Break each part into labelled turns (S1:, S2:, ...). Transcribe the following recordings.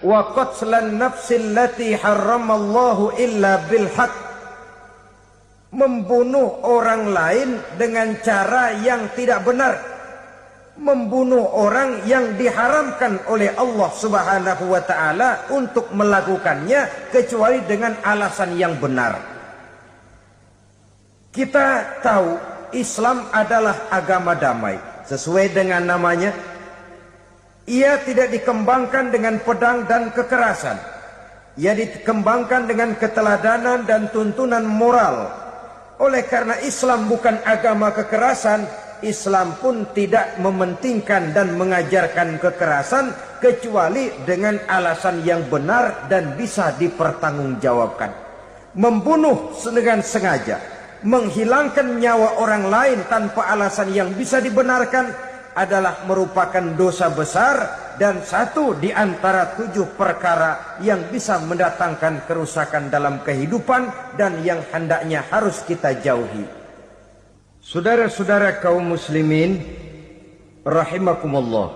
S1: wa qatlan nafsil lati harramallahu illa bil haq, membunuh orang lain dengan cara yang tidak benar, membunuh orang yang diharamkan oleh Allah Subhanahu wa taala untuk melakukannya kecuali dengan alasan yang benar. Kita tahu Islam adalah agama damai. Sesuai dengan namanya, ia tidak dikembangkan dengan pedang dan kekerasan. Ia dikembangkan dengan keteladanan dan tuntunan moral. Oleh karena Islam bukan agama kekerasan, Islam pun tidak mementingkan dan mengajarkan kekerasan kecuali dengan alasan yang benar dan bisa dipertanggungjawabkan. Membunuh dengan sengaja, menghilangkan nyawa orang lain tanpa alasan yang bisa dibenarkan adalah merupakan dosa besar dan satu di antara 7 perkara yang bisa mendatangkan kerusakan dalam kehidupan dan yang hendaknya harus kita jauhi. Saudara-saudara kaum muslimin rahimakumullah,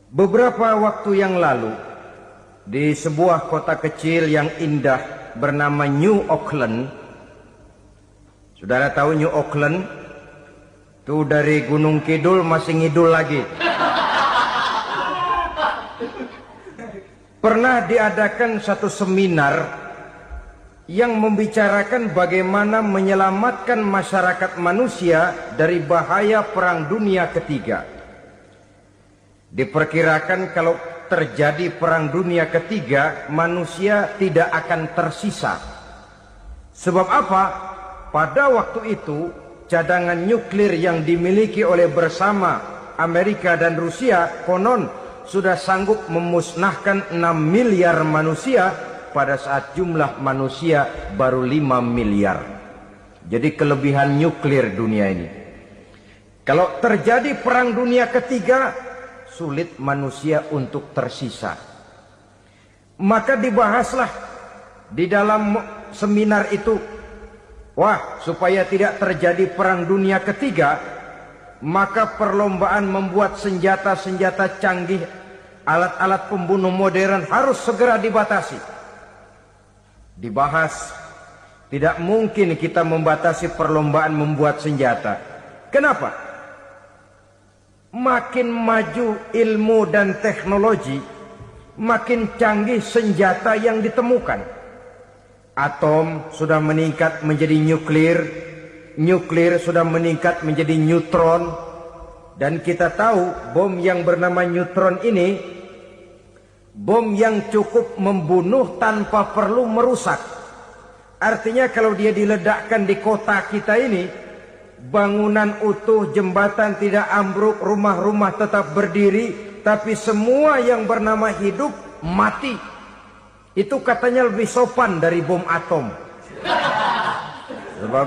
S1: beberapa waktu yang lalu di sebuah kota kecil yang indah bernama New Auckland. Saudara tahu New Auckland? Itu dari Gunung Kidul masih ngidul lagi. Pernah diadakan satu seminar yang membicarakan bagaimana menyelamatkan masyarakat manusia dari bahaya Perang Dunia Ketiga. Diperkirakan kalau terjadi Perang Dunia Ketiga, manusia tidak akan tersisa. Sebab apa? Pada waktu itu cadangan nuklir yang dimiliki oleh bersama Amerika dan Rusia konon sudah sanggup memusnahkan 6 miliar manusia pada saat jumlah manusia baru 5 miliar. Jadi kelebihan nuklir dunia ini. Kalau terjadi Perang Dunia Ketiga, sulit manusia untuk tersisa. Maka dibahaslah di dalam seminar itu, wah, supaya tidak terjadi Perang Dunia Ketiga, maka perlombaan membuat senjata-senjata canggih, alat-alat pembunuh modern harus segera dibatasi. Dibahas, tidak mungkin kita membatasi perlombaan membuat senjata. Kenapa? Makin maju ilmu dan teknologi, makin canggih senjata yang ditemukan. Atom sudah meningkat menjadi nuklir, nuklir sudah meningkat menjadi neutron, dan kita tahu bom yang bernama neutron ini bom yang cukup membunuh tanpa perlu merusak. Artinya kalau dia diledakkan di kota kita ini, bangunan utuh, jembatan tidak ambruk, rumah-rumah tetap berdiri, tapi semua yang bernama hidup mati. Itu katanya lebih sopan dari bom atom. Sebab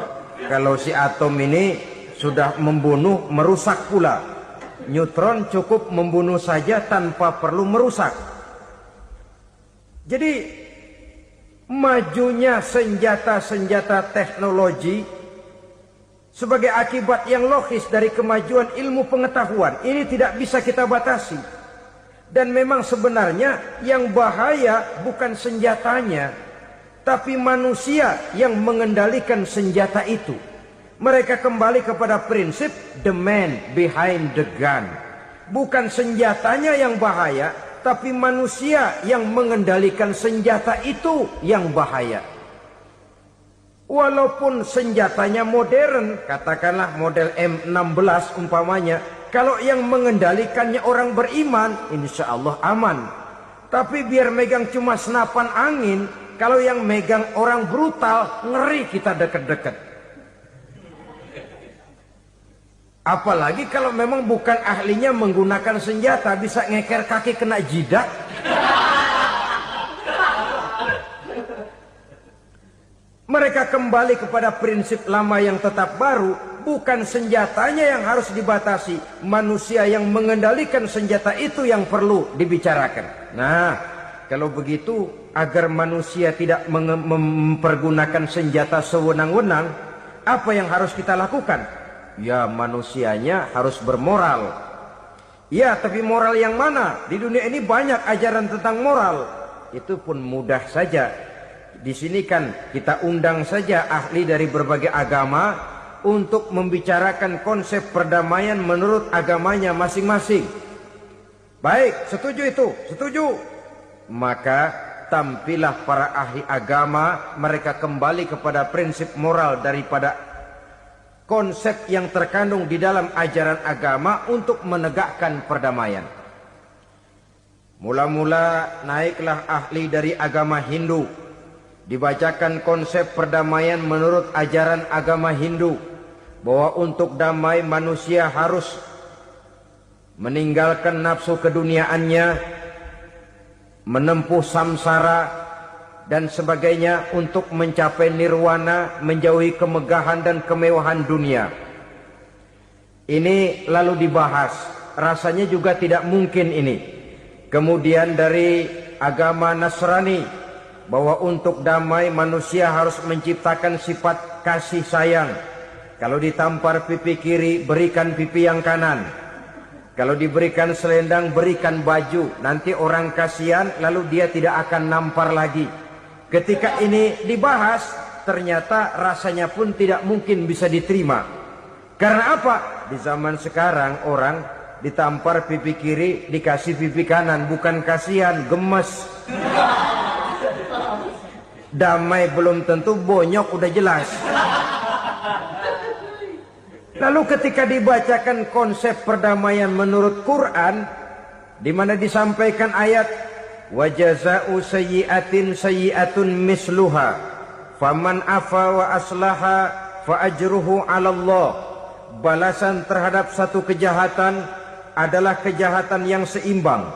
S1: kalau si atom ini sudah membunuh, merusak pula. Neutron cukup membunuh saja tanpa perlu merusak. Jadi majunya senjata-senjata teknologi sebagai akibat yang logis dari kemajuan ilmu pengetahuan. Ini tidak bisa kita batasi. Dan memang sebenarnya yang bahaya bukan senjatanya, tapi manusia yang mengendalikan senjata itu. Mereka kembali kepada prinsip the man behind the gun. Bukan senjatanya yang bahaya, tapi manusia yang mengendalikan senjata itu yang bahaya. Walaupun senjatanya modern, katakanlah model M16 umpamanya, kalau yang mengendalikannya orang beriman, insya Allah aman. Tapi biar megang cuma senapan angin, kalau yang megang orang brutal, ngeri kita deket-deket. Apalagi kalau memang bukan ahlinya menggunakan senjata, bisa ngeker kaki kena jidat. Mereka kembali kepada prinsip lama yang tetap baru, bukan senjatanya yang harus dibatasi, manusia yang mengendalikan senjata itu yang perlu dibicarakan. Nah, kalau begitu, agar manusia tidak mempergunakan senjata sewenang-wenang, apa yang harus kita lakukan? Ya, manusianya harus bermoral. Ya, tapi moral yang mana? Di dunia ini banyak ajaran tentang moral. Itu pun mudah saja. Di sini kan kita undang saja ahli dari berbagai agama untuk membicarakan konsep perdamaian menurut agamanya masing-masing. Baik, setuju itu, setuju. Maka tampillah para ahli agama, mereka kembali kepada prinsip moral daripada konsep yang terkandung di dalam ajaran agama untuk menegakkan perdamaian. Mula-mula naiklah ahli dari agama Hindu, dibacakan konsep perdamaian menurut ajaran agama Hindu, bahwa untuk damai manusia harus meninggalkan nafsu keduniaannya, menempuh samsara dan sebagainya untuk mencapai nirwana, menjauhi kemegahan dan kemewahan dunia. Ini lalu dibahas, rasanya juga tidak mungkin ini. Kemudian dari agama Nasrani, bahwa untuk damai manusia harus menciptakan sifat kasih sayang. Kalau ditampar pipi kiri, berikan pipi yang kanan. Kalau diberikan selendang, berikan baju. Nanti orang kasihan, lalu dia tidak akan nampar lagi. Ketika ini dibahas, ternyata rasanya pun tidak mungkin bisa diterima. Karena apa? Di zaman sekarang orang ditampar pipi kiri, dikasih pipi kanan. Bukan kasihan, gemes. Damai belum tentu, bonyok udah jelas. Lalu ketika dibacakan konsep perdamaian menurut Quran, di mana disampaikan ayat wa jazaa'u sayyi'atin sayyi'atun misluha faman afa wa aslaha fa ajruhu 'ala Allah. Balasan terhadap satu kejahatan adalah kejahatan yang seimbang,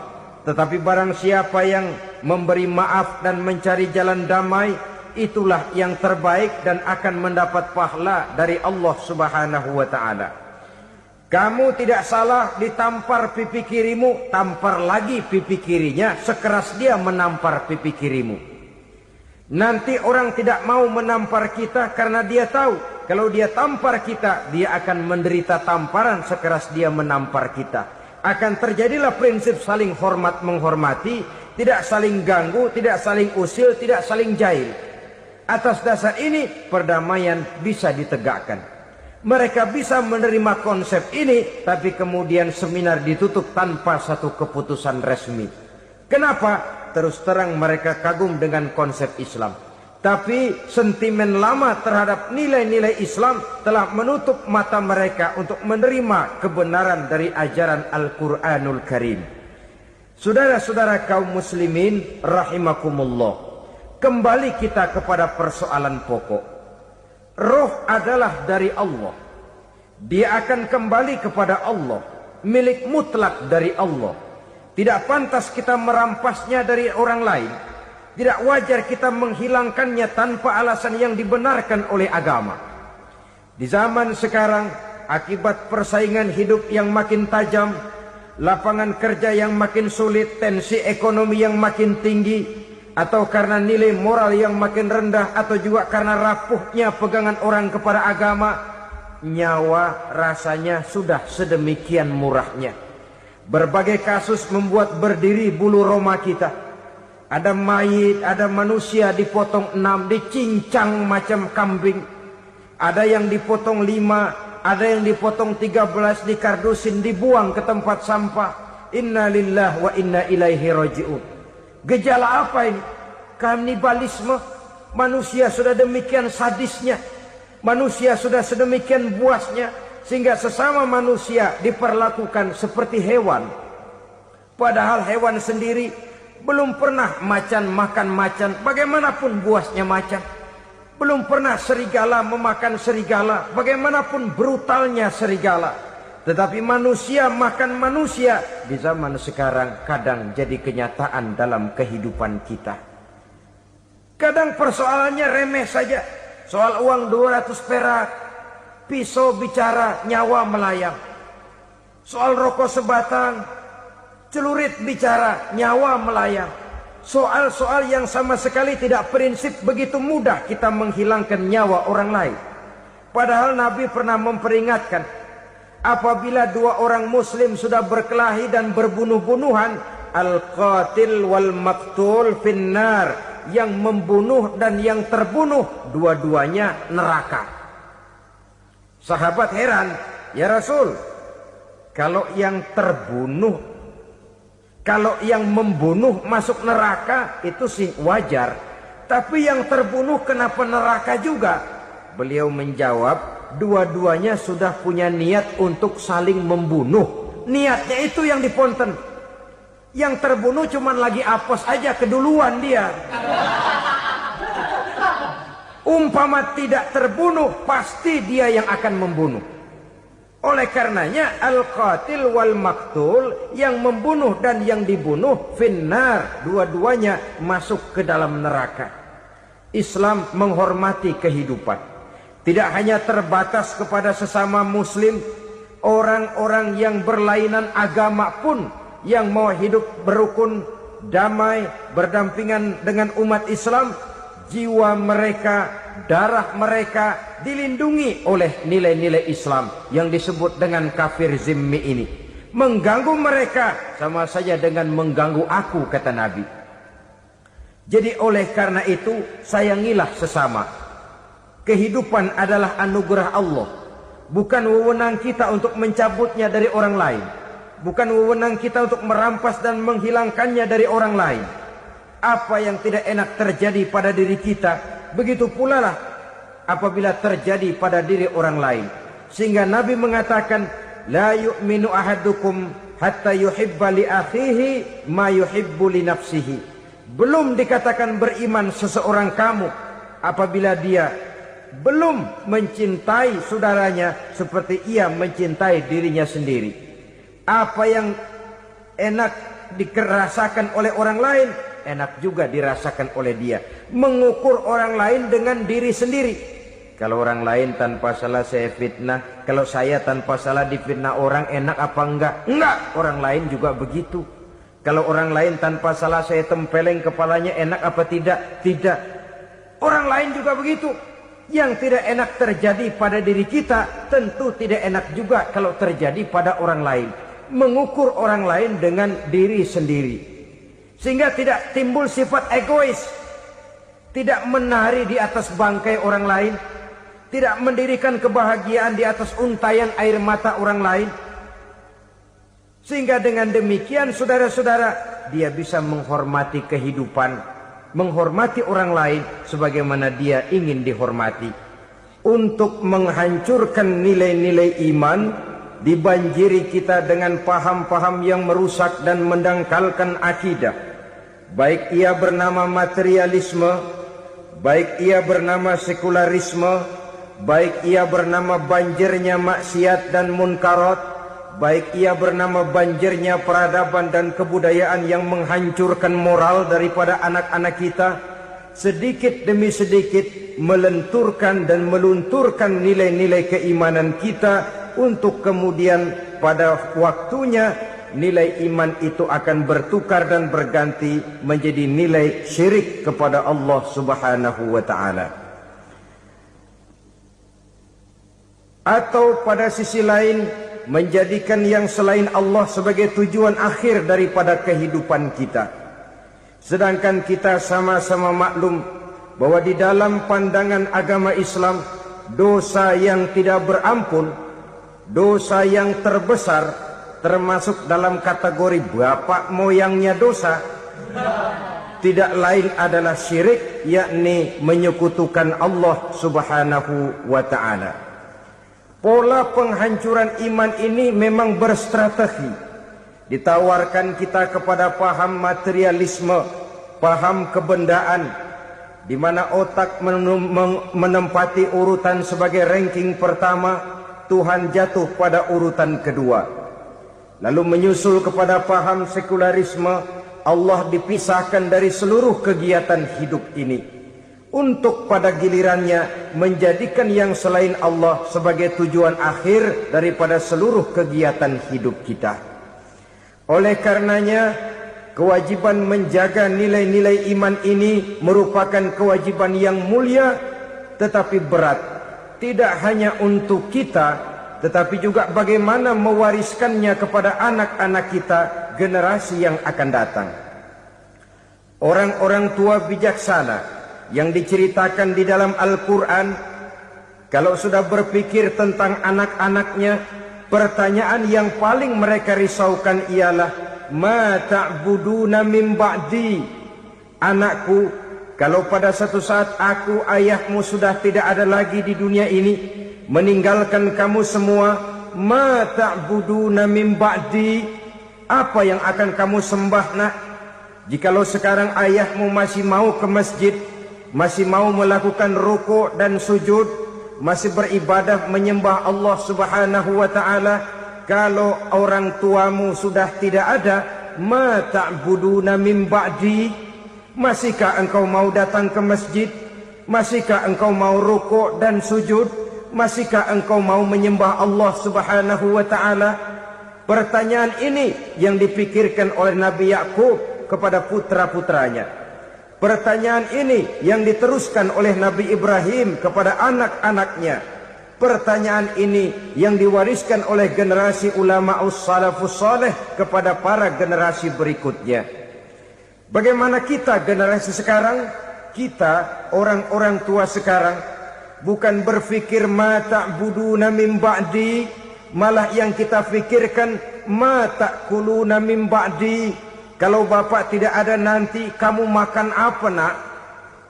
S1: tetapi barang siapa yang memberi maaf dan mencari jalan damai, itulah yang terbaik dan akan mendapat pahala dari Allah Subhanahu wa ta'ala. Kamu tidak salah ditampar pipi kirimu, tampar lagi pipi kirinya sekeras dia menampar pipi kirimu. Nanti orang tidak mau menampar kita karena dia tahu kalau dia tampar kita, dia akan menderita tamparan sekeras dia menampar kita. Akan terjadilah prinsip saling hormat menghormati, tidak saling ganggu, tidak saling usil, tidak saling jahil. Atas dasar ini perdamaian bisa ditegakkan. Mereka bisa menerima konsep ini, tapi kemudian seminar ditutup tanpa satu keputusan resmi. Kenapa? Terus terang mereka kagum dengan konsep Islam, tapi sentimen lama terhadap nilai-nilai Islam telah menutup mata mereka untuk menerima kebenaran dari ajaran Al-Quranul Karim. Saudara-saudara kaum muslimin rahimakumullah, kembali kita kepada persoalan pokok. Roh adalah dari Allah. Dia akan kembali kepada Allah, milik mutlak dari Allah. Tidak pantas kita merampasnya dari orang lain. Tidak wajar kita menghilangkannya tanpa alasan yang dibenarkan oleh agama. Di zaman sekarang, akibat persaingan hidup yang makin tajam, lapangan kerja yang makin sulit, tensi ekonomi yang makin tinggi, atau karena nilai moral yang makin rendah, atau juga karena rapuhnya pegangan orang kepada agama, nyawa rasanya sudah sedemikian murahnya. Berbagai kasus membuat berdiri bulu roma kita. Ada mayit, ada manusia dipotong 6, dicincang macam kambing. Ada yang dipotong 5, ada yang dipotong 13, dikardusin, dibuang ke tempat sampah. Inna lillahi wa inna ilaihi raji'un. Gejala apa ini? Kanibalisme. Manusia sudah demikian sadisnya, manusia sudah sedemikian buasnya, sehingga sesama manusia diperlakukan seperti hewan. Padahal hewan sendiri belum pernah macan makan macan, bagaimanapun buasnya macan. Belum pernah serigala memakan serigala, bagaimanapun brutalnya serigala. Tetapi manusia makan manusia di zaman sekarang kadang jadi kenyataan dalam kehidupan kita. Kadang persoalannya remeh saja. Soal uang 200 perak, pisau bicara, nyawa melayang. Soal rokok sebatang, celurit bicara, nyawa melayang. Soal-soal yang sama sekali tidak prinsip, begitu mudah kita menghilangkan nyawa orang lain. Padahal Nabi pernah memperingatkan, Apabila dua orang muslim sudah berkelahi dan berbunuh-bunuhan, al-qatil wal maqtul finnar, yang membunuh dan yang terbunuh dua-duanya neraka. Sahabat heran, ya Rasul, kalau yang membunuh masuk neraka itu sih wajar, tapi yang terbunuh kenapa neraka juga? Beliau menjawab, dua-duanya sudah punya niat untuk saling membunuh. Niatnya itu yang diponten. Yang terbunuh cuman lagi apes aja, keduluan dia. Umpama tidak terbunuh, pasti dia yang akan membunuh. Oleh karenanya al-qatil wal maqtul, yang membunuh dan yang dibunuh finnar, dua-duanya masuk ke dalam neraka. Islam menghormati kehidupan. Tidak hanya terbatas kepada sesama muslim, orang-orang yang berlainan agama pun yang mau hidup berukun, damai, berdampingan dengan umat Islam, jiwa mereka, darah mereka dilindungi oleh nilai-nilai Islam yang disebut dengan kafir zimmi ini. Mengganggu mereka sama saja dengan mengganggu aku, kata Nabi. Jadi oleh karena itu, sayangilah sesama. Kehidupan adalah anugerah Allah. Bukan wewenang kita untuk mencabutnya dari orang lain. Bukan wewenang kita untuk merampas dan menghilangkannya dari orang lain. Apa yang tidak enak terjadi pada diri kita, begitu pula lah apabila terjadi pada diri orang lain. Sehingga Nabi mengatakan, la yu'minu ahadukum hatta yuhibba li akhihi ma yuhibbu li nafsihi. Belum dikatakan beriman seseorang kamu apabila dia belum mencintai saudaranya seperti ia mencintai dirinya sendiri. Apa yang enak dirasakan oleh orang lain, enak juga dirasakan oleh dia. Mengukur orang lain dengan diri sendiri. Kalau orang lain tanpa salah saya fitnah, kalau saya tanpa salah difitnah orang, enak apa enggak? Enggak, orang lain juga begitu. Kalau orang lain tanpa salah saya tempeleng kepalanya, enak apa tidak? Tidak. Orang lain juga begitu. Yang tidak enak terjadi pada diri kita, tentu tidak enak juga kalau terjadi pada orang lain. Mengukur orang lain dengan diri sendiri. Sehingga tidak timbul sifat egois. Tidak menari di atas bangkai orang lain. Tidak mendirikan kebahagiaan di atas untayan air mata orang lain. Sehingga dengan demikian saudara-saudara, dia bisa menghormati kehidupan, menghormati orang lain sebagaimana dia ingin dihormati. Untuk menghancurkan nilai-nilai iman, dibanjiri kita dengan paham-paham yang merusak dan mendangkalkan akidah. Baik ia bernama materialisme, baik ia bernama sekularisme, baik ia bernama banjirnya maksiat dan munkarat, baik ia bernama banjirnya peradaban dan kebudayaan yang menghancurkan moral daripada anak-anak kita, sedikit demi sedikit melenturkan dan melunturkan nilai-nilai keimanan kita, untuk kemudian pada waktunya nilai iman itu akan bertukar dan berganti menjadi nilai syirik kepada Allah Subhanahu wa ta'ala. Atau pada sisi lain, menjadikan yang selain Allah sebagai tujuan akhir daripada kehidupan kita. Sedangkan kita sama-sama maklum bahwa di dalam pandangan agama Islam, dosa yang tidak berampun, dosa yang terbesar, termasuk dalam kategori bapak moyangnya dosa, tidak lain adalah syirik, yakni menyekutukan Allah Subhanahu wa ta'ala. Pola penghancuran iman ini memang berstrategi. Ditawarkan kita kepada paham materialisme, paham kebendaan, di mana otak menempati urutan sebagai ranking pertama, Tuhan jatuh pada urutan kedua. Lalu menyusul kepada paham sekularisme, Allah dipisahkan dari seluruh kegiatan hidup ini. Untuk pada gilirannya menjadikan yang selain Allah sebagai tujuan akhir daripada seluruh kegiatan hidup kita. Oleh karenanya, kewajiban menjaga nilai-nilai iman ini merupakan kewajiban yang mulia tetapi berat. Tidak hanya untuk kita, tetapi juga bagaimana mewariskannya kepada anak-anak kita, generasi yang akan datang. Orang-orang tua bijaksana yang diceritakan di dalam Al-Quran, kalau sudah berpikir tentang anak-anaknya, pertanyaan yang paling mereka risaukan ialah, ma ta'buduna min ba'di. Anakku, kalau pada satu saat aku, ayahmu sudah tidak ada lagi di dunia ini, meninggalkan kamu semua, ma ta'buduna min ba'di, apa yang akan kamu sembah nak? Jikalau sekarang ayahmu masih mau ke masjid, masih mau melakukan rukuk dan sujud, masih beribadah menyembah Allah Subhanahu wa ta'ala, kalau orang tuamu sudah tidak ada, ma ta'buduna min ba'di, masihkah engkau mau datang ke masjid? Masihkah engkau mau rukuk dan sujud? Masihkah engkau mau menyembah Allah Subhanahu wa ta'ala? Pertanyaan ini yang dipikirkan oleh Nabi Yakub kepada putra-putranya. Pertanyaan ini yang diteruskan oleh Nabi Ibrahim kepada anak-anaknya. Pertanyaan ini yang diwariskan oleh generasi ulama salafus saleh kepada para generasi berikutnya. Bagaimana kita generasi sekarang? Kita orang-orang tua sekarang bukan berfikir ma ta'buduna min ba'di, malah yang kita fikirkan ma ta'kuluna min ba'di. Kalau bapak tidak ada nanti kamu makan apa nak?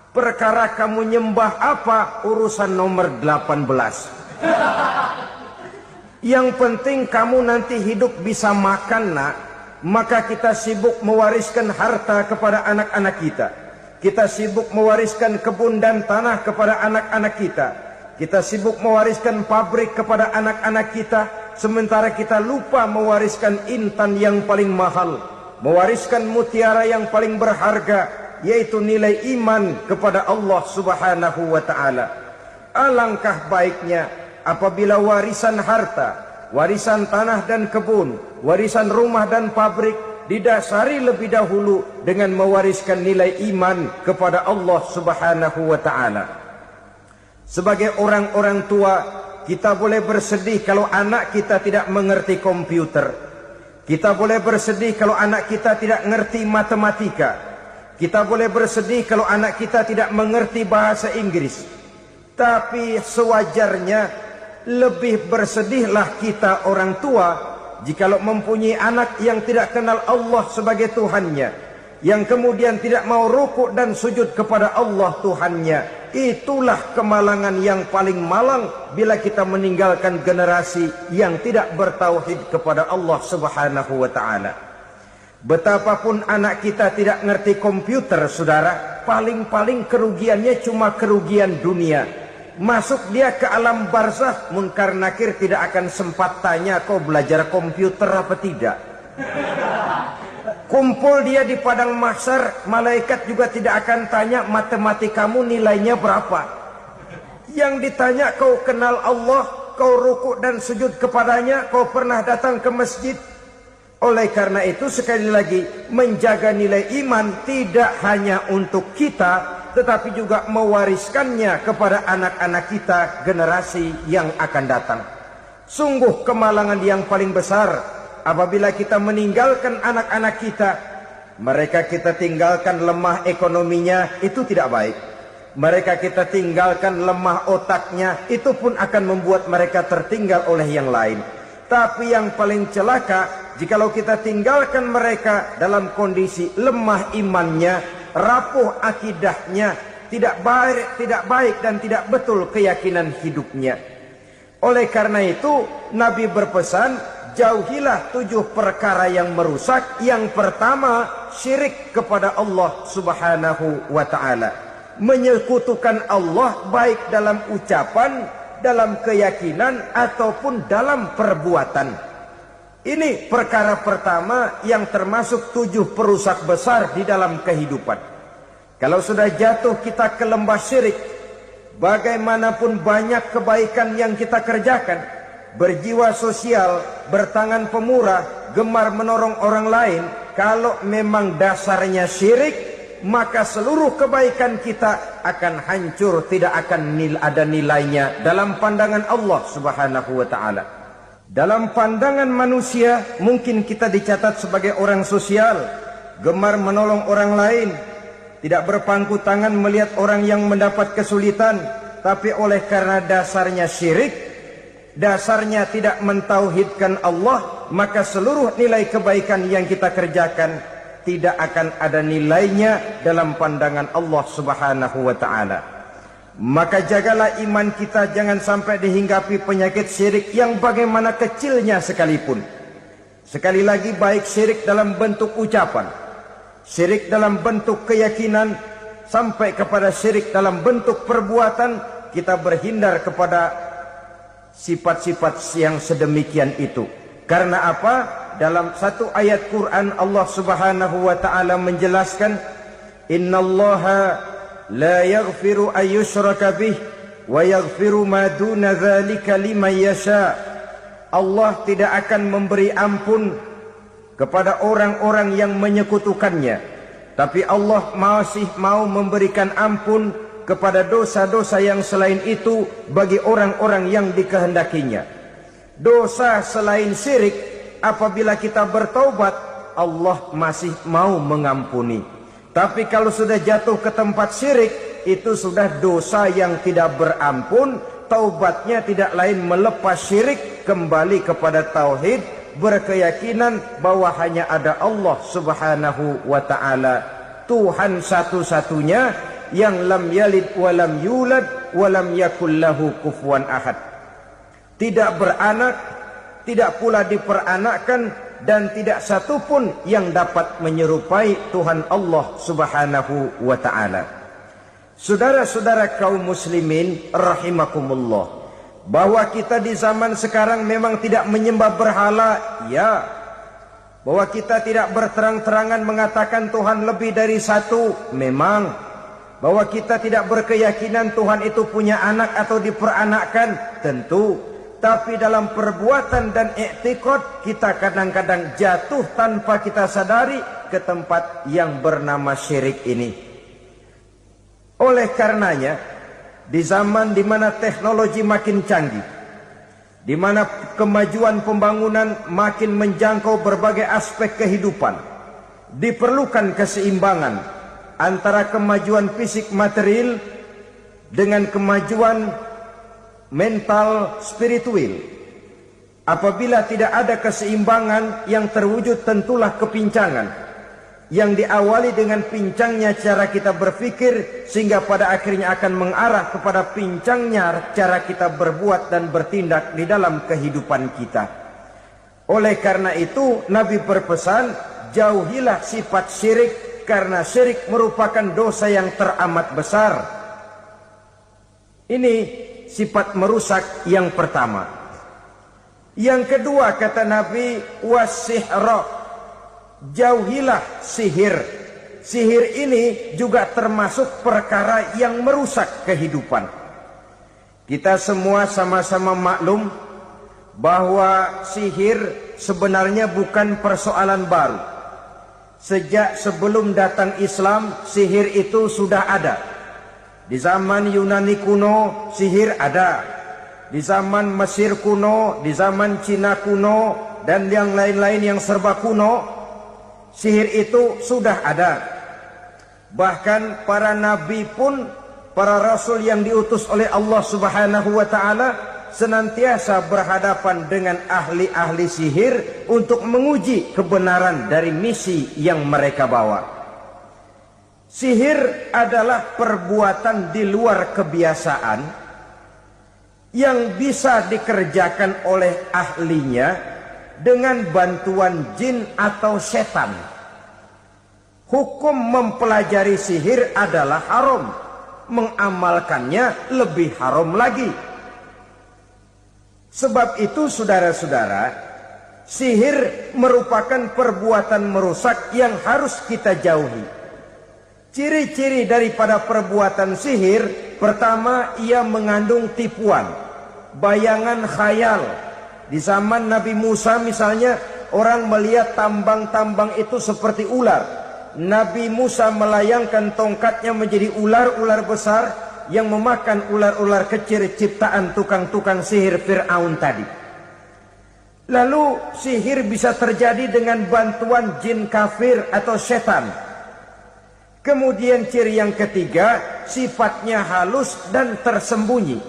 S1: Perkara kamu nyembah apa? Urusan nomor 18. Yang penting kamu nanti hidup bisa makan nak. Maka kita sibuk mewariskan harta kepada anak-anak kita. Kita sibuk mewariskan kebun dan tanah kepada anak-anak kita. Kita sibuk mewariskan pabrik kepada anak-anak kita. Sementara kita lupa mewariskan intan yang paling mahal, mewariskan mutiara yang paling berharga, yaitu nilai iman kepada Allah Subhanahu wa ta'ala. Alangkah baiknya apabila warisan harta, warisan tanah dan kebun, warisan rumah dan pabrik didasari lebih dahulu dengan mewariskan nilai iman kepada Allah Subhanahu wa ta'ala. Sebagai orang-orang tua, kita boleh bersedih kalau anak kita tidak mengerti komputer. Kita boleh bersedih kalau anak kita tidak mengerti matematika. Kita boleh bersedih kalau anak kita tidak mengerti bahasa Inggris. Tapi sewajarnya lebih bersedihlah kita orang tua jikalau mempunyai anak yang tidak kenal Allah sebagai Tuhannya, yang kemudian tidak mau rukuk dan sujud kepada Allah Tuhannya. Itulah kemalangan yang paling malang bila kita meninggalkan generasi yang tidak bertauhid kepada Allah Subhanahu wa ta'ala. Betapapun anak kita tidak ngerti komputer, saudara, paling-paling kerugiannya cuma kerugian dunia. Masuk dia ke alam barzakh, munkar nakir tidak akan sempat tanya kau belajar komputer apa tidak. Kumpul dia di padang mahsyar, malaikat juga tidak akan tanya matematikamu nilainya berapa. Yang ditanya kau kenal Allah, kau rukuk dan sujud kepadanya, kau pernah datang ke masjid. Oleh karena itu sekali lagi, menjaga nilai iman tidak hanya untuk kita, tetapi juga mewariskannya kepada anak-anak kita, generasi yang akan datang. Sungguh kemalangan yang paling besar apabila kita meninggalkan anak-anak kita. Mereka kita tinggalkan lemah ekonominya, itu tidak baik. Mereka kita tinggalkan lemah otaknya, itu pun akan membuat mereka tertinggal oleh yang lain. Tapi yang paling celaka, jikalau kita tinggalkan mereka dalam kondisi lemah imannya, rapuh akidahnya, tidak baik dan tidak betul keyakinan hidupnya. Oleh karena itu Nabi berpesan, jauhilah 7 perkara yang merusak. Yang pertama, syirik kepada Allah Subhanahu wa ta'ala. Menyekutukan Allah baik dalam ucapan, dalam keyakinan, ataupun dalam perbuatan. Ini perkara pertama yang termasuk 7 perusak besar di dalam kehidupan. Kalau sudah jatuh kita ke lembah syirik, bagaimanapun banyak kebaikan yang kita kerjakan, berjiwa sosial, bertangan pemurah, gemar menolong orang lain, kalau memang dasarnya syirik, maka seluruh kebaikan kita akan hancur, tidak akan ada nilainya dalam pandangan Allah Subhanahu wa ta'ala. Dalam pandangan manusia, mungkin kita dicatat sebagai orang sosial, gemar menolong orang lain, tidak berpangku tangan melihat orang yang mendapat kesulitan. Tapi oleh karena dasarnya syirik, dasarnya tidak mentauhidkan Allah, maka seluruh nilai kebaikan yang kita kerjakan tidak akan ada nilainya dalam pandangan Allah Subhanahu wa ta'ala. Maka jagalah iman kita jangan sampai dihinggapi penyakit syirik yang bagaimana kecilnya sekalipun. Sekali lagi, baik syirik dalam bentuk ucapan, syirik dalam bentuk keyakinan, sampai kepada syirik dalam bentuk perbuatan, kita berhindar kepada sifat-sifat yang sedemikian itu. Karena apa? Dalam satu ayat Quran Allah Subhanahu wa ta'ala menjelaskan, innallaha la yaghfiru ayyushraka bih wa yaghfiru ma duna dzalika liman yasha. Allah tidak akan memberi ampun kepada orang-orang yang menyekutukannya, tapi Allah masih mau memberikan ampun kepada dosa-dosa yang selain itu bagi orang-orang yang dikehendakinya. Dosa selain syirik, apabila kita bertaubat, Allah masih mau mengampuni. Tapi kalau sudah jatuh ke tempat syirik, itu sudah dosa yang tidak berampun. Taubatnya tidak lain melepas syirik, kembali kepada tauhid, berkeyakinan bahwa hanya ada Allah Subhanahu wa ta'ala, Tuhan satu-satunya yang lam yalid walam yulad walam yakul lahu kufuwan ahad. Tidak beranak, tidak pula diperanakkan, dan tidak satupun yang dapat menyerupai Tuhan Allah Subhanahu wa ta'ala. Saudara-saudara kaum muslimin rahimakumullah, bahwa kita di zaman sekarang memang tidak menyembah berhala, ya. Bahwa kita tidak berterang-terangan mengatakan Tuhan lebih dari satu, memang. Bahwa kita tidak berkeyakinan Tuhan itu punya anak atau diperanakkan, tentu. Tapi dalam perbuatan dan i'tiqad, kita kadang-kadang jatuh tanpa kita sadari ke tempat yang bernama syirik ini. Oleh karenanya, di zaman di mana teknologi makin canggih, di mana kemajuan pembangunan makin menjangkau berbagai aspek kehidupan, diperlukan keseimbangan antara kemajuan fisik material dengan kemajuan mental spiritual. Apabila tidak ada keseimbangan, yang terwujud tentulah kepincangan, yang diawali dengan pincangnya cara kita berpikir, sehingga pada akhirnya akan mengarah kepada pincangnya cara kita berbuat dan bertindak di dalam kehidupan kita. Oleh karena itu Nabi berpesan, jauhilah sifat syirik, karena syirik merupakan dosa yang teramat besar. Ini sifat merusak yang pertama. Yang kedua, kata Nabi, wasihra, jauhilah sihir. Sihir ini juga termasuk perkara yang merusak kehidupan. Kita semua sama-sama maklum bahwa sihir sebenarnya bukan persoalan baru. Sejak sebelum datang Islam, sihir itu sudah ada. Di zaman Yunani kuno, sihir ada. Di zaman Mesir kuno, di zaman Cina kuno, dan yang lain-lain yang serba kuno, sihir itu sudah ada. Bahkan para nabi pun, para rasul yang diutus oleh Allah Subhanahu wa ta'ala, senantiasa berhadapan dengan ahli-ahli sihir untuk menguji kebenaran dari misi yang mereka bawa. Sihir adalah perbuatan di luar kebiasaan yang bisa dikerjakan oleh ahlinya dengan bantuan jin atau setan. Hukum mempelajari sihir adalah haram, mengamalkannya lebih haram lagi. Sebab itu saudara-saudara, sihir merupakan perbuatan merusak yang harus kita jauhi. Ciri-ciri daripada perbuatan sihir, pertama, ia mengandung tipuan, bayangan khayal. Di zaman Nabi Musa misalnya, orang melihat tambang-tambang itu seperti ular. Nabi Musa melayangkan tongkatnya menjadi ular-ular besar yang memakan ular-ular kecil ciptaan tukang-tukang sihir Fir'aun tadi. Lalu sihir bisa terjadi dengan bantuan jin kafir atau setan. Kemudian ciri yang ketiga, sifatnya halus dan tersembunyi.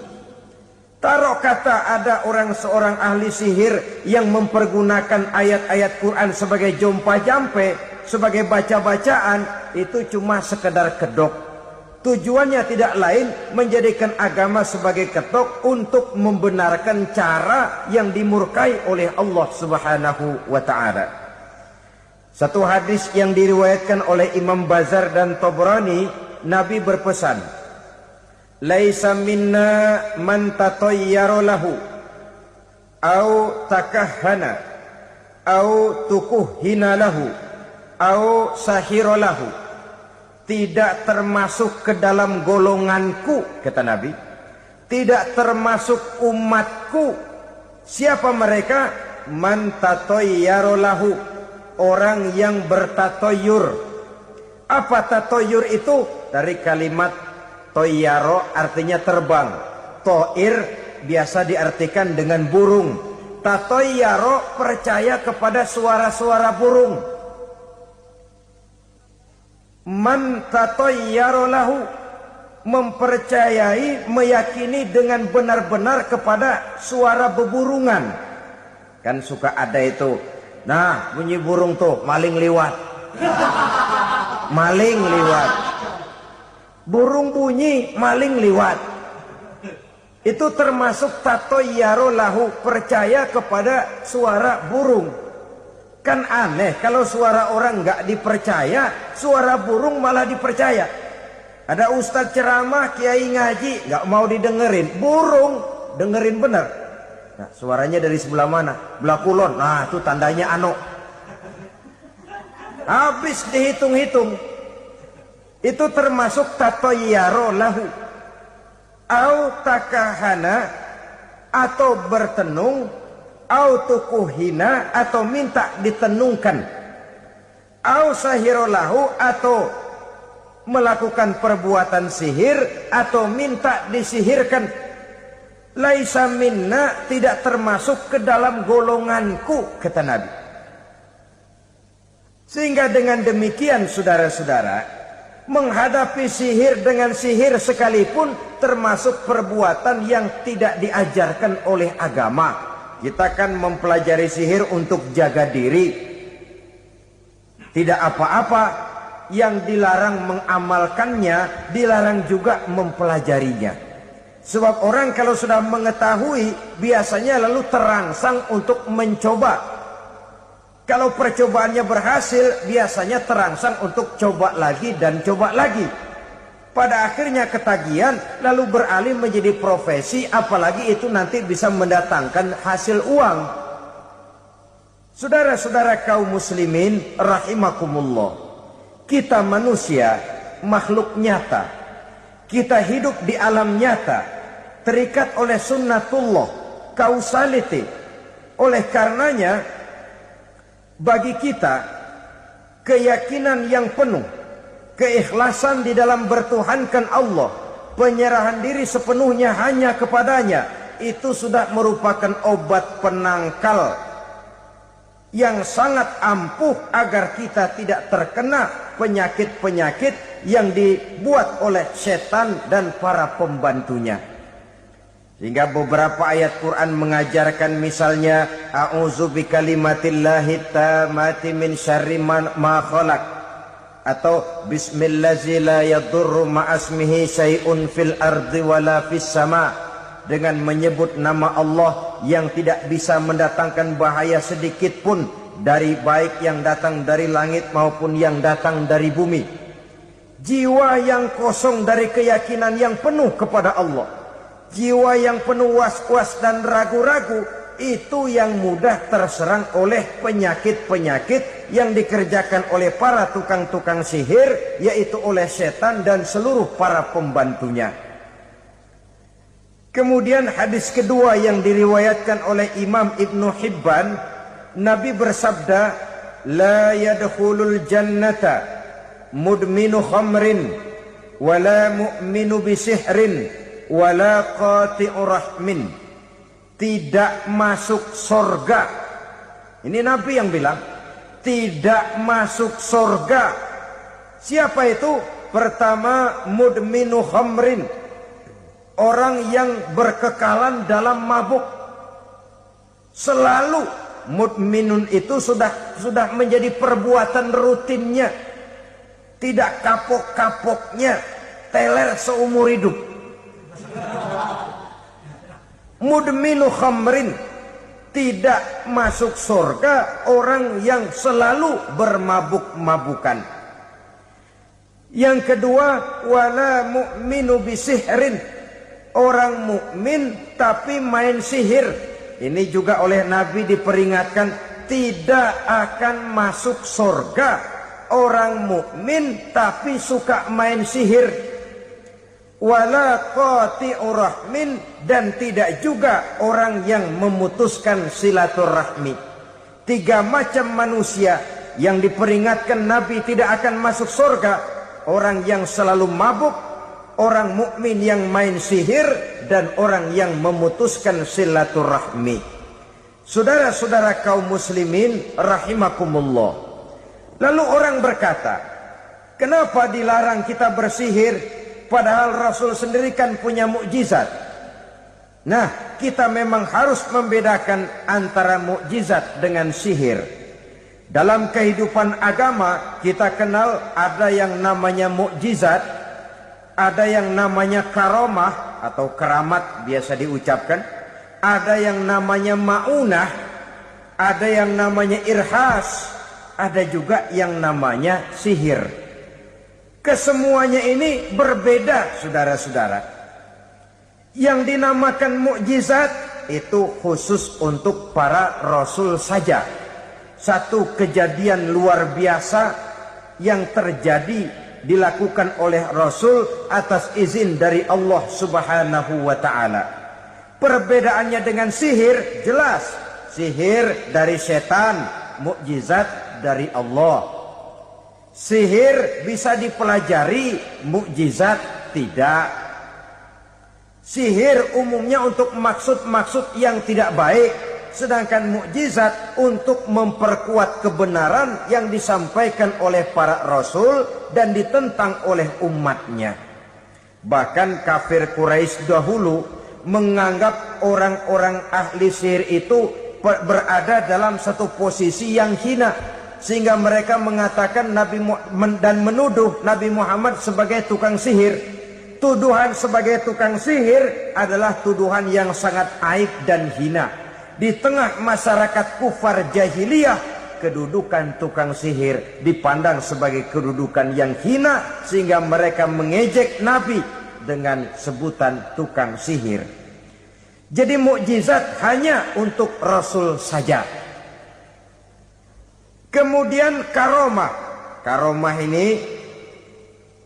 S1: Taruh kata ada seorang ahli sihir yang mempergunakan ayat-ayat Quran sebagai jompa-jampe, sebagai baca-bacaan, itu cuma sekedar kedok. Tujuannya tidak lain menjadikan agama sebagai ketok untuk membenarkan cara yang dimurkai oleh Allah Subhanahu wa ta'ala. Satu hadis yang diriwayatkan oleh Imam Bazar dan Tabrani, Nabi berpesan, "Laisa minna man tatayyara lahu au takahhana au tukuhhina lahu au sahira lahu." Tidak termasuk ke dalam golonganku, kata Nabi. Tidak termasuk umatku. Siapa mereka? Man tatayyara lahu, orang yang bertatoyur. Apa tatoyur itu? Dari kalimat toyaro, artinya terbang. Toir biasa diartikan dengan burung. Tatoyaro percaya kepada suara-suara burung. Man tatayyara lahu, mempercayai, meyakini dengan benar-benar kepada suara beburungan. Kan suka ada itu, nah bunyi burung tuh, maling liwat. Maling liwat. Burung bunyi, maling liwat. Itu termasuk tatayyara lahu, percaya kepada suara burung. Kan aneh kalau suara orang nggak dipercaya, suara burung malah dipercaya. Ada ustadz ceramah, kiai ngaji, nggak mau didengerin, burung dengerin bener. Nah, suaranya dari sebelah mana? Belah kulon. Nah, itu tandanya ano. Habis dihitung-hitung. Itu termasuk tatayyara lahu. Au takahana, atau bertenung, au tukuhina, atau minta ditenungkan, au sahirolahu, atau melakukan perbuatan sihir, atau minta disihirkan. Laisa minna, tidak termasuk ke dalam golonganku, kata Nabi. Sehingga dengan demikian saudara-saudara, menghadapi sihir dengan sihir sekalipun termasuk perbuatan yang tidak diajarkan oleh agama. Kita kan mempelajari sihir untuk jaga diri. Tidak apa-apa, yang dilarang mengamalkannya, dilarang juga mempelajarinya. Sebab orang kalau sudah mengetahui, biasanya lalu terangsang untuk mencoba. Kalau percobaannya berhasil, biasanya terangsang untuk coba lagi dan coba lagi. Pada akhirnya ketagihan, lalu beralih menjadi profesi, apalagi itu nanti bisa mendatangkan hasil uang. Saudara-saudara kaum muslimin rahimakumullah, kita manusia makhluk nyata. Kita hidup di alam nyata, terikat oleh sunnatullah, causality. Oleh karenanya, bagi kita keyakinan yang penuh, keikhlasan di dalam bertuhankan Allah, penyerahan diri sepenuhnya hanya kepadanya, itu sudah merupakan obat penangkal yang sangat ampuh agar kita tidak terkena penyakit-penyakit yang dibuat oleh setan dan para pembantunya. Sehingga beberapa ayat Quran mengajarkan, misalnya a'udzu bikalimatillahi tammati min syarri ma khalaq, atau bismillazi la yadurru ma'asmihi syai'un fil ardi wala fis sama, dengan menyebut nama Allah yang tidak bisa mendatangkan bahaya sedikit pun, dari baik yang datang dari langit maupun yang datang dari bumi. Jiwa yang kosong dari keyakinan yang penuh kepada Allah, jiwa yang penuh was-was dan ragu-ragu, itu yang mudah terserang oleh penyakit-penyakit yang dikerjakan oleh para tukang-tukang sihir, yaitu oleh setan dan seluruh para pembantunya. Kemudian hadis kedua yang diriwayatkan oleh Imam Ibnu Hibban, Nabi bersabda, la yadkhulul jannata mudminu khamrin wala mu'minu bisihrin wala qati'u rahmin. Tidak masuk surga Ini Nabi yang bilang, tidak masuk surga. Siapa itu? Pertama, mudminu khamrin, orang yang berkekalan dalam mabuk. Selalu mudminun itu sudah menjadi perbuatan rutinnya, tidak kapok-kapoknya, teler seumur hidup. Mudminu khamrin, tidak masuk surga orang yang selalu bermabuk-mabukan. Yang kedua, wala mu'minu bisihrin, orang mukmin tapi main sihir. Ini juga oleh Nabi diperingatkan, tidak akan masuk surga orang mukmin tapi suka main sihir. Wala qati'ur rahmin, dan tidak juga orang yang memutuskan silaturahmi. 3 macam manusia yang diperingatkan Nabi tidak akan masuk surga: orang yang selalu mabuk, orang mukmin yang main sihir, dan orang yang memutuskan silaturahmi. Saudara-saudara kaum muslimin rahimakumullah. Lalu orang berkata, kenapa dilarang kita bersihir padahal Rasul sendiri kan punya mukjizat? Nah, kita memang harus membedakan antara mukjizat dengan sihir. Dalam kehidupan agama kita kenal ada yang namanya mukjizat, ada yang namanya karomah atau keramat biasa diucapkan, ada yang namanya maunah, ada yang namanya irhas, ada juga yang namanya sihir. Kesemuanya ini berbeda, saudara-saudara. Yang dinamakan mukjizat itu khusus untuk para rasul saja. Satu kejadian luar biasa yang terjadi dilakukan oleh Rasul atas izin dari Allah Subhanahu wa ta'ala. Perbedaannya dengan sihir jelas. Sihir dari setan, mukjizat dari Allah. Sihir bisa dipelajari, mukjizat tidak. Sihir umumnya untuk maksud-maksud yang tidak baik, sedangkan mukjizat untuk memperkuat kebenaran yang disampaikan oleh para rasul dan ditentang oleh umatnya. Bahkan kafir Quraisy dahulu menganggap orang-orang ahli sihir itu berada dalam satu posisi yang hina, sehingga mereka mengatakan dan menuduh Nabi Muhammad sebagai tukang sihir. Tuduhan sebagai tukang sihir adalah tuduhan yang sangat aib dan hina. Di tengah masyarakat kufar jahiliyah, kedudukan tukang sihir dipandang sebagai kedudukan yang hina, sehingga mereka mengejek Nabi dengan sebutan tukang sihir. Jadi mukjizat hanya untuk Rasul saja. Kemudian karomah. Karomah ini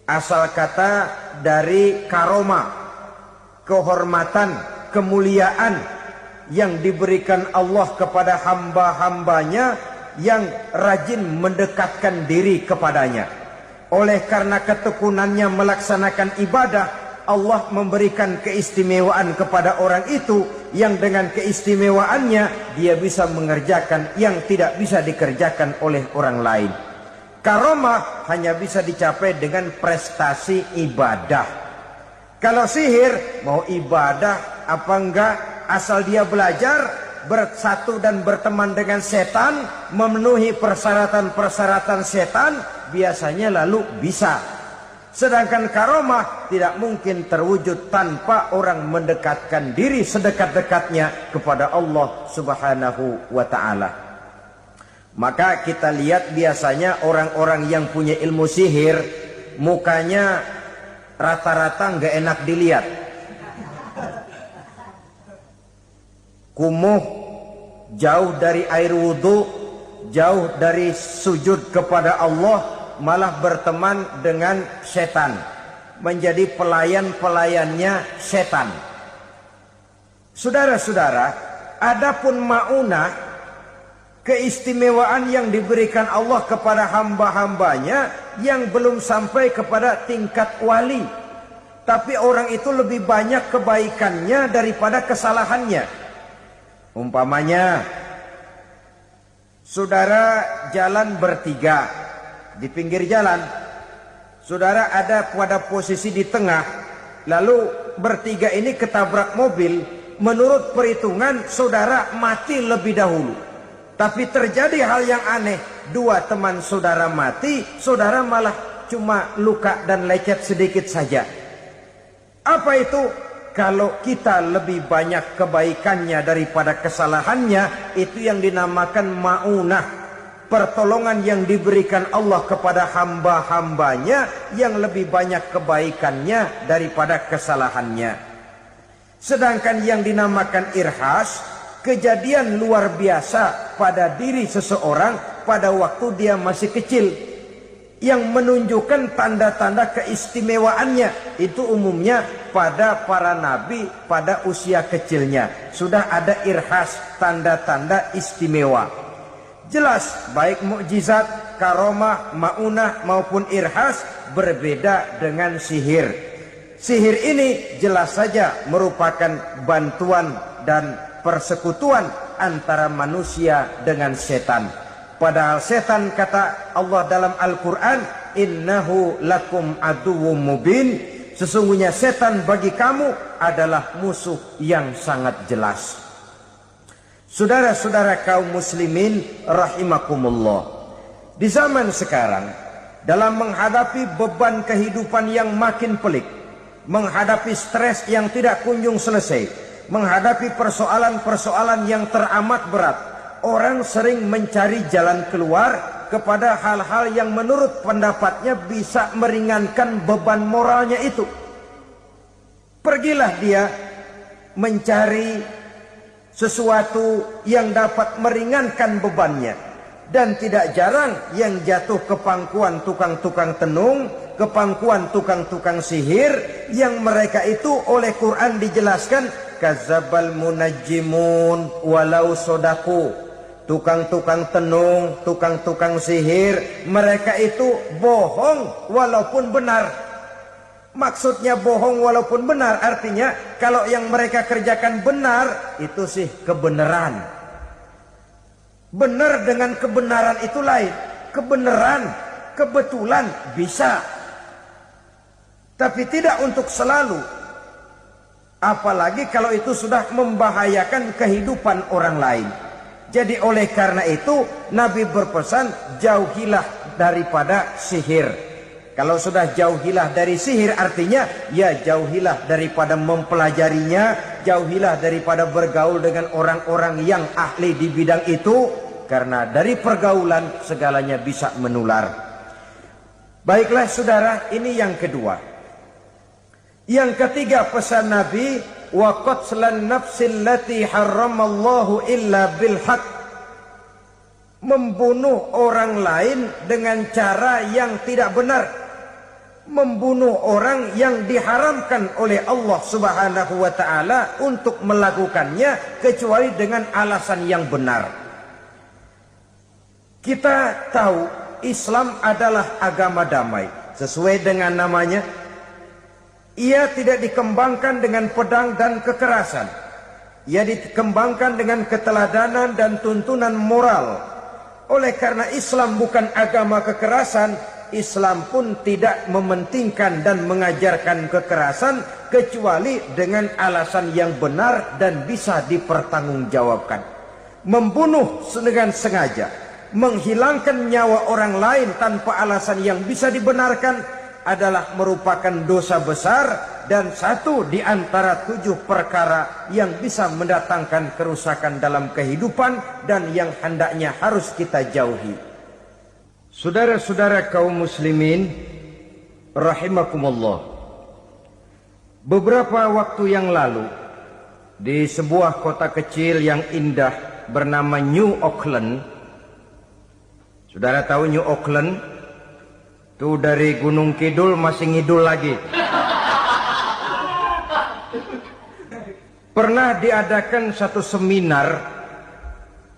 S1: asal kata dari karoma, kehormatan, kemuliaan yang diberikan Allah kepada hamba-hambanya yang rajin mendekatkan diri kepadanya. Oleh karena ketekunannya melaksanakan ibadah, Allah memberikan keistimewaan kepada orang itu, yang dengan keistimewaannya dia bisa mengerjakan yang tidak bisa dikerjakan oleh orang lain. Karomah hanya bisa dicapai dengan prestasi ibadah. Kalau sihir, mau ibadah apa enggak, asal dia belajar, bersatu dan berteman dengan setan, memenuhi persyaratan-persyaratan setan, biasanya lalu bisa. Sedangkan karomah tidak mungkin terwujud tanpa orang mendekatkan diri sedekat-dekatnya kepada Allah Subhanahu wa ta'ala. Maka kita lihat biasanya orang-orang yang punya ilmu sihir, mukanya rata-rata nggak enak dilihat. Kumuh, jauh dari air wudhu, jauh dari sujud kepada Allah, malah berteman dengan setan, menjadi pelayan-pelayannya setan. Saudara-saudara, adapun maunah, keistimewaan yang diberikan Allah kepada hamba-hambanya yang belum sampai kepada tingkat wali, tapi orang itu lebih banyak kebaikannya daripada kesalahannya. Umpamanya Saudara jalan bertiga di pinggir jalan. Saudara ada pada posisi di tengah, lalu bertiga ini ketabrak mobil. Menurut perhitungan saudara mati lebih dahulu. Tapi terjadi hal yang aneh, dua teman saudara mati, saudara malah cuma luka dan lecet sedikit saja. Apa itu? Kalau kita lebih banyak kebaikannya daripada kesalahannya, itu yang dinamakan ma'unah. Pertolongan yang diberikan Allah kepada hamba-hambanya yang lebih banyak kebaikannya daripada kesalahannya. Sedangkan yang dinamakan irhas, kejadian luar biasa pada diri seseorang pada waktu dia masih kecil, yang menunjukkan tanda-tanda keistimewaannya. Itu umumnya pada para nabi pada usia kecilnya sudah ada irhas, tanda-tanda istimewa. Jelas baik mukjizat, karomah, maunah maupun irhas berbeda dengan sihir. Sihir ini jelas saja merupakan bantuan dan persekutuan antara manusia dengan setan. Padahal setan, kata Allah dalam Al-Quran, innahu lakum aduwwum mubin, sesungguhnya setan bagi kamu adalah musuh yang sangat jelas. Saudara-saudara kaum muslimin rahimakumullah, di zaman sekarang dalam menghadapi beban kehidupan yang makin pelik, menghadapi stres yang tidak kunjung selesai, menghadapi persoalan-persoalan yang teramat berat, orang sering mencari jalan keluar kepada hal-hal yang menurut pendapatnya bisa meringankan beban moralnya itu. Pergilah dia mencari sesuatu yang dapat meringankan bebannya. Dan tidak jarang yang jatuh ke pangkuan tukang-tukang tenung, ke pangkuan tukang-tukang sihir, yang mereka itu oleh Quran dijelaskan kadzabal munajjimun walau sodaku. Tukang-tukang tenung, tukang-tukang sihir, mereka itu bohong walaupun benar. Maksudnya bohong walaupun benar, artinya kalau yang mereka kerjakan benar, itu sih kebenaran. Benar dengan kebenaran itu lain. Kebenaran, kebetulan bisa, tapi tidak untuk selalu. Apalagi kalau itu sudah membahayakan kehidupan orang lain. Jadi oleh karena itu Nabi berpesan, jauhilah daripada sihir. Kalau sudah jauhilah dari sihir, artinya ya jauhilah daripada mempelajarinya, jauhilah daripada bergaul dengan orang-orang yang ahli di bidang itu, karena dari pergaulan segalanya bisa menular. Baiklah saudara, ini yang kedua. Yang ketiga pesan Nabi, wa qatlan nafsil lati harramallahu illa bil haq. Membunuh orang lain dengan cara yang tidak benar. Membunuh orang yang diharamkan oleh Allah Subhanahu wa taala untuk melakukannya kecuali dengan alasan yang benar. Kita tahu Islam adalah agama damai. Sesuai dengan namanya, ia tidak dikembangkan dengan pedang dan kekerasan. Ia dikembangkan dengan keteladanan dan tuntunan moral. Oleh karena Islam bukan agama kekerasan, Islam pun tidak mementingkan dan mengajarkan kekerasan kecuali dengan alasan yang benar dan bisa dipertanggungjawabkan. Membunuh dengan sengaja, menghilangkan nyawa orang lain tanpa alasan yang bisa dibenarkan adalah merupakan dosa besar dan satu di antara 7 perkara yang bisa mendatangkan kerusakan dalam kehidupan dan yang hendaknya harus kita jauhi. Saudara-saudara kaum muslimin rahimakumullah, beberapa waktu yang lalu di sebuah kota kecil yang indah bernama New Auckland. Saudara tahu New Auckland? Itu dari Gunung Kidul masih ngidul lagi. Pernah diadakan satu seminar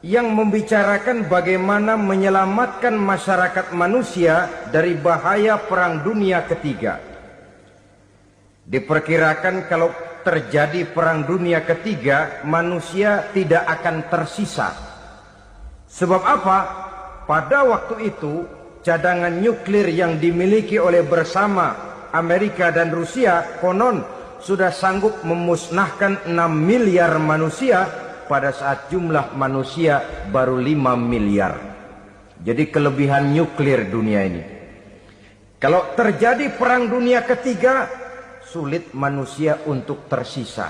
S1: yang membicarakan bagaimana menyelamatkan masyarakat manusia dari bahaya Perang Dunia Ketiga. Diperkirakan kalau terjadi Perang Dunia Ketiga, manusia tidak akan tersisa. Sebab apa? Pada waktu itu cadangan nuklir yang dimiliki oleh bersama Amerika dan Rusia konon sudah sanggup memusnahkan 6 miliar manusia pada saat jumlah manusia baru 5 miliar. Jadi kelebihan nuklir dunia ini. Kalau terjadi perang dunia ketiga, sulit manusia untuk tersisa.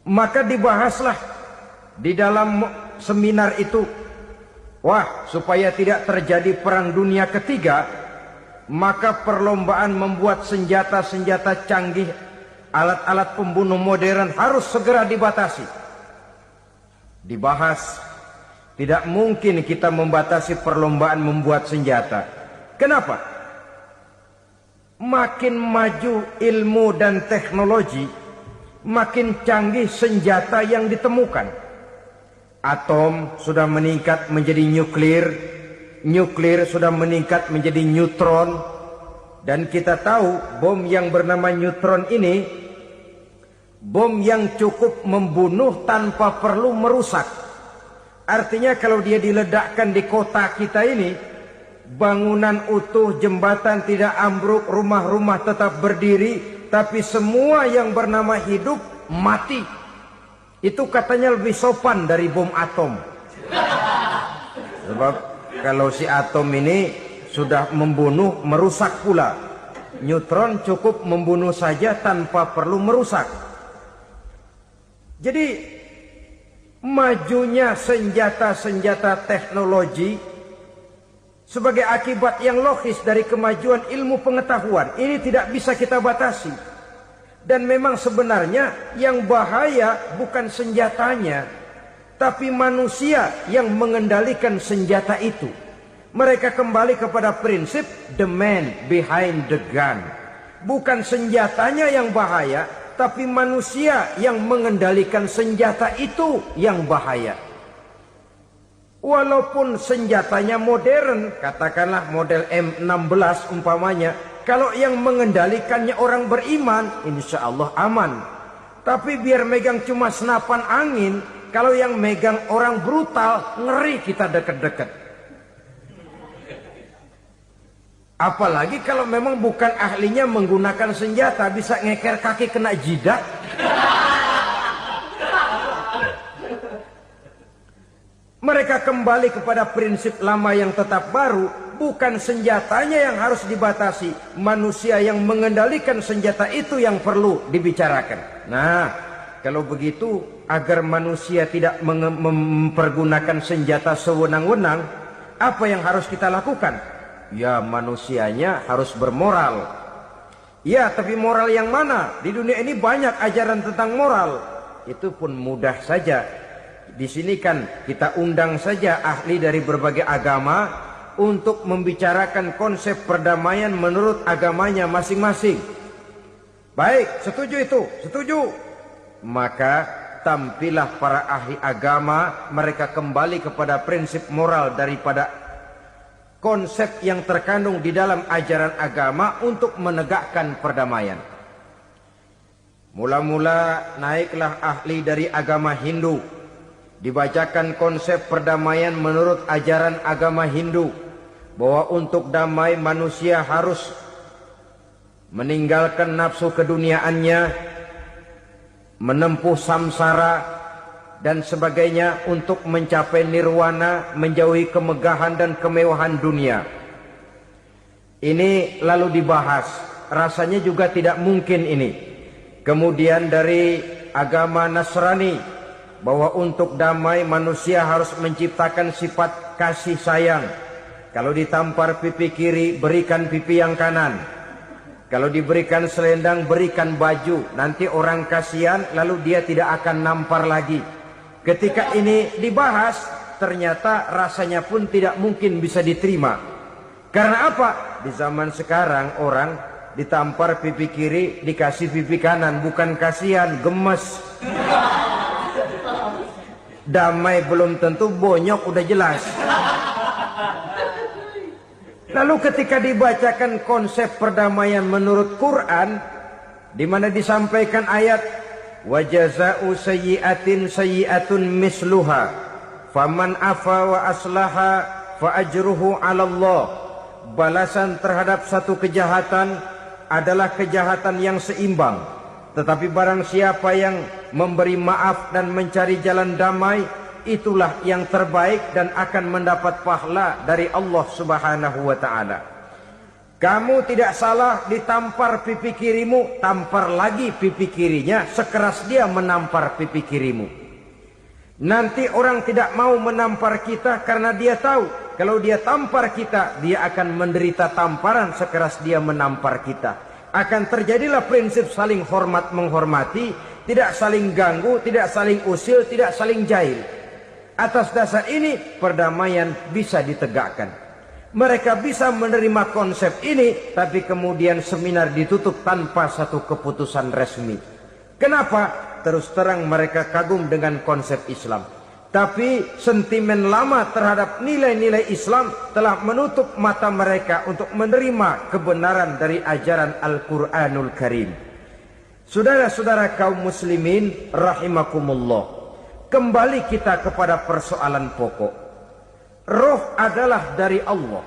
S1: Maka dibahaslah di dalam seminar itu, wah, supaya tidak terjadi perang dunia ketiga, maka perlombaan membuat senjata-senjata canggih, alat-alat pembunuh modern harus segera dibatasi. Dibahas, tidak mungkin kita membatasi perlombaan membuat senjata. Kenapa? Makin maju ilmu dan teknologi, makin canggih senjata yang ditemukan. Atom sudah meningkat menjadi nuklir, nuklir sudah meningkat menjadi neutron, dan kita tahu bom yang bernama neutron ini bom yang cukup membunuh tanpa perlu merusak. Artinya kalau dia diledakkan di kota kita ini, bangunan utuh, jembatan tidak ambruk, rumah-rumah tetap berdiri, tapi semua yang bernama hidup mati. Itu katanya lebih sopan dari bom atom. Sebab kalau si atom ini sudah membunuh, merusak pula. Neutron cukup membunuh saja tanpa perlu merusak. Jadi majunya senjata-senjata teknologi sebagai akibat yang logis dari kemajuan ilmu pengetahuan ini tidak bisa kita batasi. Dan memang sebenarnya yang bahaya bukan senjatanya, tapi manusia yang mengendalikan senjata itu. Mereka kembali kepada prinsip the man behind the gun. Bukan senjatanya yang bahaya, tapi manusia yang mengendalikan senjata itu yang bahaya. Walaupun senjatanya modern, katakanlah model M16 umpamanya, kalau yang mengendalikannya orang beriman, insya Allah aman. Tapi biar megang cuma senapan angin, kalau yang megang orang brutal, ngeri kita deket-deket. Apalagi kalau memang bukan ahlinya menggunakan senjata, bisa ngeker kaki kena jidat. Mereka kembali kepada prinsip lama yang tetap baru. Bukan senjatanya yang harus dibatasi, manusia yang mengendalikan senjata itu yang perlu dibicarakan. Nah, kalau begitu, agar manusia tidak mempergunakan senjata sewenang-wenang, apa yang harus kita lakukan? Ya, manusianya harus bermoral. Ya, tapi moral yang mana? Di dunia ini banyak ajaran tentang moral. Itu pun mudah saja. Di sini kan kita undang saja ahli dari berbagai agama untuk membicarakan konsep perdamaian menurut agamanya masing-masing. Baik, setuju itu, setuju. Maka tampillah para ahli agama, mereka kembali kepada prinsip moral daripada konsep yang terkandung di dalam ajaran agama untuk menegakkan perdamaian. Mula-mula naiklah ahli dari agama Hindu, dibacakan konsep perdamaian menurut ajaran agama Hindu, bahwa untuk damai manusia harus meninggalkan nafsu keduniaannya, menempuh samsara dan sebagainya untuk mencapai nirwana, menjauhi kemegahan dan kemewahan dunia. Ini lalu dibahas, rasanya juga tidak mungkin ini. Kemudian dari agama Nasrani, bahwa untuk damai manusia harus menciptakan sifat kasih sayang. Kalau ditampar pipi kiri, berikan pipi yang kanan. Kalau diberikan selendang, berikan baju. Nanti orang kasihan, lalu dia tidak akan nampar lagi. Ketika ini dibahas, ternyata rasanya pun tidak mungkin bisa diterima. Karena apa? Di zaman sekarang orang ditampar pipi kiri, dikasih pipi kanan. Bukan kasihan, gemes. Damai belum tentu, bonyok udah jelas. Lalu ketika dibacakan konsep perdamaian menurut Quran, di mana disampaikan ayat wa jazaa'u sayyi'atin sayyi'atun misluha faman afa wa aslaha fa ajruhu 'ala Allah. Balasan terhadap satu kejahatan adalah kejahatan yang seimbang. Tetapi barang siapa yang memberi maaf dan mencari jalan damai, itulah yang terbaik dan akan mendapat pahala dari Allah Subhanahu wa taala. Kamu tidak salah ditampar pipi kirimu, tampar lagi pipi kirinya sekeras dia menampar pipi kirimu. Nanti orang tidak mau menampar kita karena dia tahu kalau dia tampar kita, dia akan menderita tamparan sekeras dia menampar kita. Akan terjadilah prinsip saling hormat menghormati, tidak saling ganggu, tidak saling usil, tidak saling jahil. Atas dasar ini perdamaian bisa ditegakkan. Mereka bisa menerima konsep ini, tapi kemudian seminar ditutup tanpa satu keputusan resmi. Kenapa? Terus terang mereka kagum dengan konsep Islam. Tapi sentimen lama terhadap nilai-nilai Islam telah menutup mata mereka untuk menerima kebenaran dari ajaran Al-Quranul Karim. Saudara-saudara kaum muslimin rahimakumullah, kembali kita kepada persoalan pokok. Roh adalah dari Allah.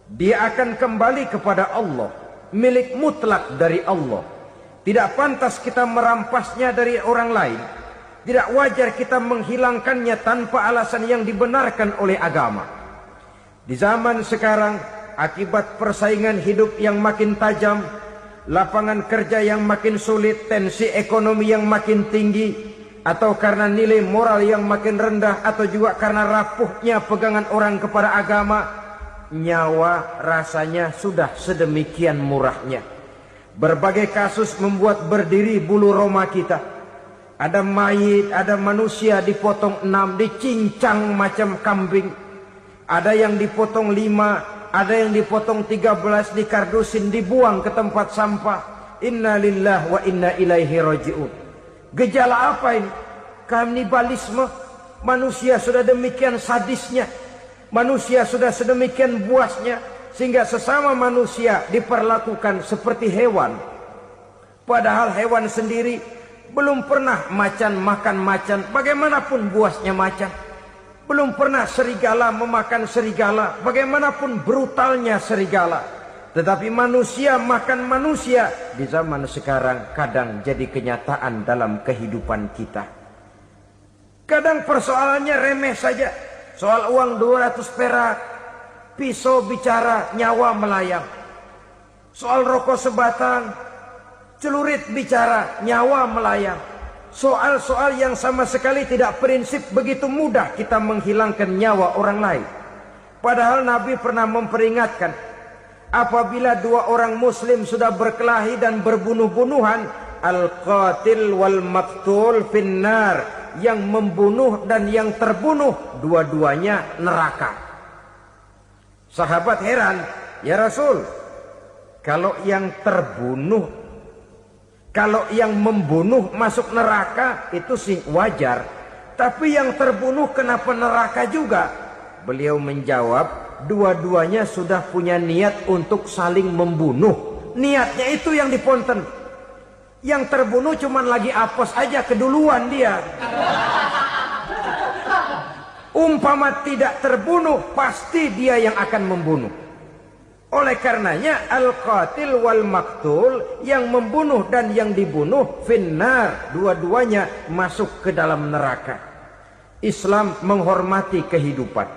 S1: Dia akan kembali kepada Allah, milik mutlak dari Allah. Tidak pantas kita merampasnya dari orang lain. Tidak wajar kita menghilangkannya tanpa alasan yang dibenarkan oleh agama. Di zaman sekarang, akibat persaingan hidup yang makin tajam, lapangan kerja yang makin sulit, tensi ekonomi yang makin tinggi, atau karena nilai moral yang makin rendah, atau juga karena rapuhnya pegangan orang kepada agama, nyawa rasanya sudah sedemikian murahnya. Berbagai kasus membuat berdiri bulu roma kita. Ada mayit, ada manusia dipotong 6, dicincang macam kambing. Ada yang dipotong 5, ada yang dipotong 13, dikardusin, dibuang ke tempat sampah. Inna lillahi wa inna ilaihi raji'un. Gejala apa ini? Kanibalisme. Manusia sudah demikian sadisnya, manusia sudah sedemikian buasnya, sehingga sesama manusia diperlakukan seperti hewan. Padahal hewan sendiri belum pernah macan makan macan, bagaimanapun buasnya macan. Belum pernah serigala memakan serigala, bagaimanapun brutalnya serigala. Tetapi manusia makan manusia di zaman sekarang kadang jadi kenyataan dalam kehidupan kita. Kadang persoalannya remeh saja. Soal uang 200 perak, pisau bicara, nyawa melayang. Soal rokok sebatang, celurit bicara, nyawa melayang. Soal-soal yang sama sekali tidak prinsip, begitu mudah kita menghilangkan nyawa orang lain. Padahal Nabi pernah memperingatkan, apabila dua orang muslim sudah berkelahi dan berbunuh-bunuhan, al-qatil wal maqtul finnar, yang membunuh dan yang terbunuh dua-duanya neraka. Sahabat heran, ya Rasul, kalau yang membunuh masuk neraka itu sih wajar, tapi yang terbunuh kenapa neraka juga? Beliau menjawab, dua-duanya sudah punya niat untuk saling membunuh. Niatnya itu yang diponten. Yang terbunuh cuman lagi apes aja, keduluan dia. Umpama tidak terbunuh, pasti dia yang akan membunuh. Oleh karenanya al-qatil wal maktul, yang membunuh dan yang dibunuh finnar, dua-duanya masuk ke dalam neraka. Islam menghormati kehidupan.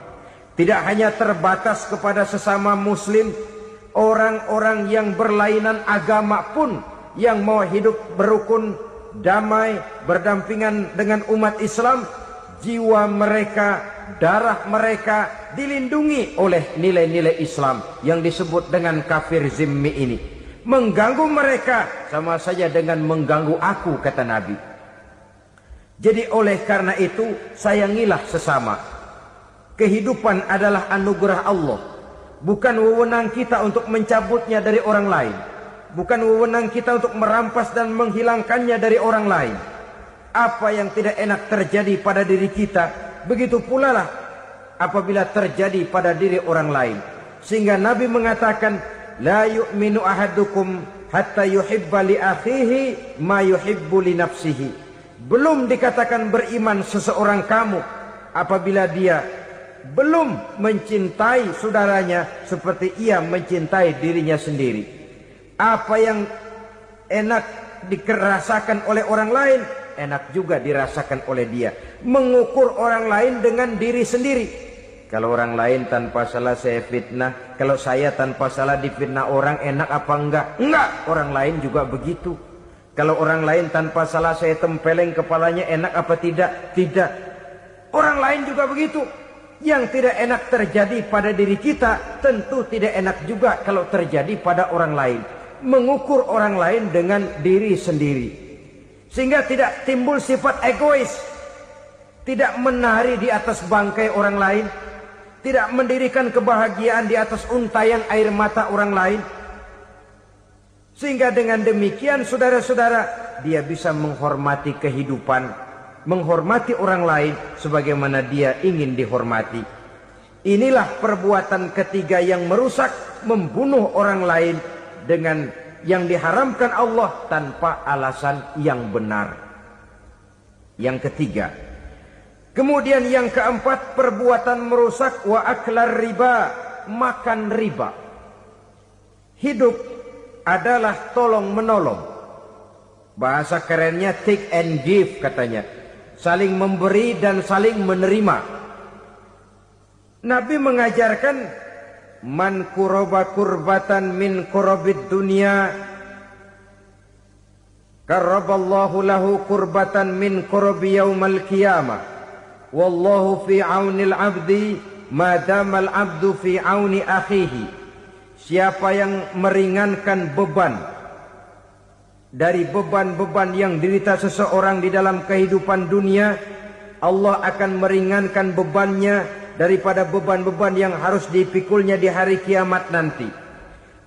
S1: Tidak hanya terbatas kepada sesama muslim, orang-orang yang berlainan agama pun yang mau hidup berukun, damai, berdampingan dengan umat Islam, jiwa mereka, darah mereka dilindungi oleh nilai-nilai Islam yang disebut dengan kafir zimmi ini. Mengganggu mereka sama saja dengan mengganggu aku, kata Nabi. Jadi oleh karena itu, sayangilah sesama. Kehidupan adalah anugerah Allah, bukan wewenang kita untuk mencabutnya dari orang lain, bukan wewenang kita untuk merampas dan menghilangkannya dari orang lain. Apa yang tidak enak terjadi pada diri kita, begitu pula lah apabila terjadi pada diri orang lain. Sehingga Nabi mengatakan, la yu'minu ahadukum hatta yuhibba li akhihi ma yuhibbu li nafsihi. Belum dikatakan beriman seseorang kamu apabila dia belum mencintai saudaranya seperti ia mencintai dirinya sendiri. Apa yang enak dirasakan oleh orang lain, enak juga dirasakan oleh dia. Mengukur orang lain dengan diri sendiri. Kalau orang lain tanpa salah saya fitnah, kalau saya tanpa salah difitnah orang, enak apa enggak? Enggak, orang lain juga begitu. Kalau orang lain tanpa salah saya tempeleng kepalanya, enak apa tidak? Tidak. Orang lain juga begitu. Yang tidak enak terjadi pada diri kita, tentu tidak enak juga kalau terjadi pada orang lain. Mengukur orang lain dengan diri sendiri. Sehingga tidak timbul sifat egois. Tidak menari di atas bangkai orang lain. Tidak mendirikan kebahagiaan di atas untayan air mata orang lain. Sehingga dengan demikian saudara-saudara, dia bisa menghormati kehidupan, menghormati orang lain sebagaimana dia ingin dihormati. Inilah perbuatan ketiga yang merusak, membunuh orang lain dengan yang diharamkan Allah tanpa alasan yang benar. Yang ketiga. Kemudian yang keempat, perbuatan merusak wa aklar riba, makan riba. Hidup adalah tolong menolong. Bahasa kerennya take and give katanya. Saling memberi dan saling menerima. Nabi mengajarkan man kuraba kurbatan min kurabid dunya karaballahu lahu kurbatan min kurabi yaumal qiyamah. Wallahu fi aunil abdi madamal abdu fi auni akhihi. Siapa yang meringankan beban dari beban-beban yang dirita seseorang di dalam kehidupan dunia, Allah akan meringankan bebannya daripada beban-beban yang harus dipikulnya di hari kiamat nanti.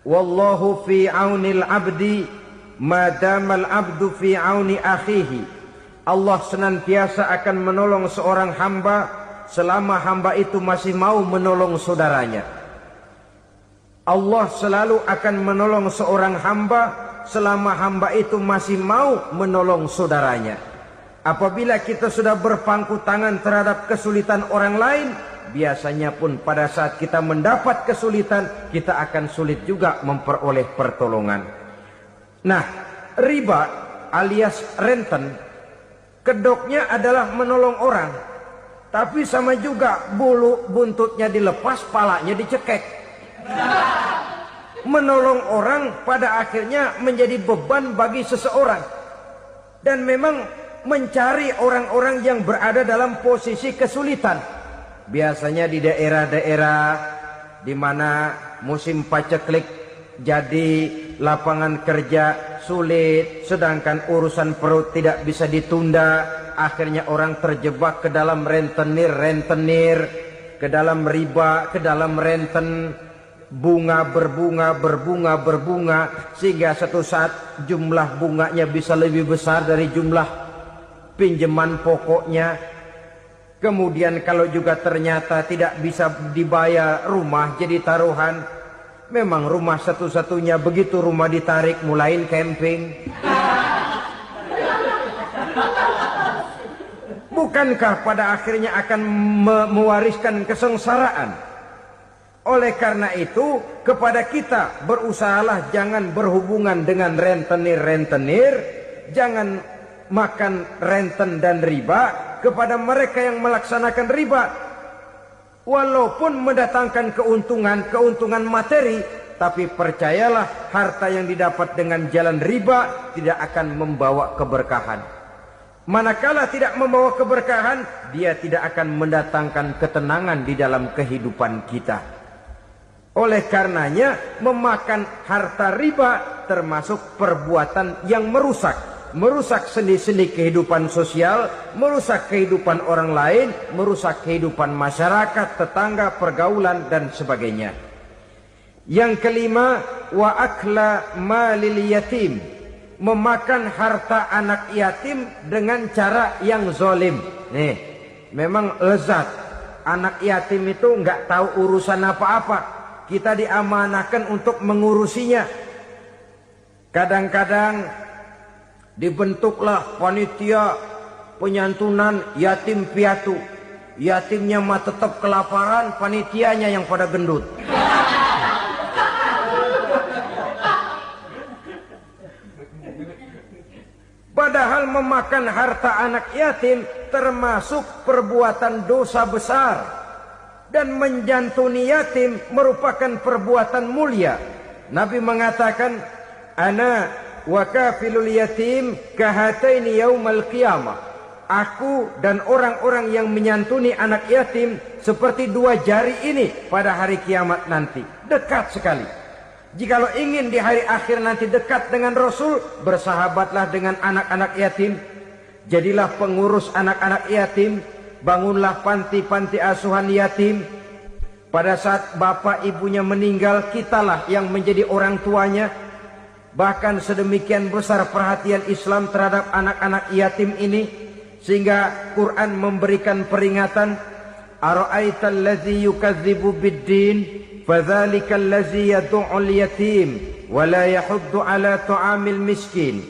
S1: Wallahu fi aunil abdi madamal abdu fi auni akhihi. Allah senantiasa akan menolong seorang hamba selama hamba itu masih mau menolong saudaranya. Allah selalu akan menolong seorang hamba selama hamba itu masih mau menolong saudaranya. Apabila kita sudah berpangku tangan terhadap kesulitan orang lain, biasanya pun pada saat kita mendapat kesulitan, kita akan sulit juga memperoleh pertolongan. Nah, riba alias renten, kedoknya adalah menolong orang, tapi sama juga bulu buntutnya dilepas, palanya dicekek. Menolong orang pada akhirnya menjadi beban bagi seseorang. Dan memang mencari orang-orang yang berada dalam posisi kesulitan. Biasanya di daerah-daerah di mana musim paceklik jadi lapangan kerja sulit, sedangkan urusan perut tidak bisa ditunda, akhirnya orang terjebak ke dalam rentenir, ke dalam riba, ke dalam renten. Bunga berbunga, sehingga satu saat jumlah bunganya bisa lebih besar dari jumlah pinjaman pokoknya. Kemudian kalau juga ternyata tidak bisa dibayar, rumah jadi taruhan. Memang rumah satu-satunya, begitu rumah ditarik mulain camping. Bukankah pada akhirnya akan mewariskan kesengsaraan? Oleh karena itu, kepada kita berusahalah jangan berhubungan dengan rentenir, jangan makan renten dan riba. Kepada mereka yang melaksanakan riba, walaupun mendatangkan keuntungan materi, tapi percayalah harta yang didapat dengan jalan riba tidak akan membawa keberkahan. Manakala tidak membawa keberkahan, dia tidak akan mendatangkan ketenangan di dalam kehidupan kita. Oleh karenanya, memakan harta riba termasuk perbuatan yang merusak sendi-sendi kehidupan sosial, merusak kehidupan orang lain, merusak kehidupan masyarakat, tetangga, pergaulan dan sebagainya. Yang kelima, wa akla malil yatim, memakan harta anak yatim dengan cara yang zalim. Nih, memang lezat. Anak yatim itu nggak tahu urusan apa-apa. Kita diamanahkan untuk mengurusinya. Kadang-kadang dibentuklah panitia penyantunan yatim piatu. yatimnya mah tetap kelaparan, panitianya yang pada gendut. Padahal memakan harta anak yatim termasuk perbuatan dosa besar. Dan menjantuni yatim merupakan perbuatan mulia. Nabi mengatakan, ana wa kafilul yatim kahataini yaumal qiyamah. Aku dan orang-orang yang menyantuni anak yatim seperti dua jari ini pada hari kiamat nanti. Dekat sekali. Jikalau ingin di hari akhir nanti dekat dengan Rasul, bersahabatlah dengan anak-anak yatim. Jadilah pengurus anak-anak yatim. Bangunlah panti-panti asuhan yatim. Pada saat bapak ibunya meninggal, kitalah yang menjadi orang tuanya. Bahkan sedemikian besar perhatian Islam terhadap anak-anak yatim ini, sehingga Quran memberikan peringatan, ara'aital ladzi yukadzibu bid-din fadzalikal ladzi yad'ul yatim wa la yahuddu ala ta'amil miskin.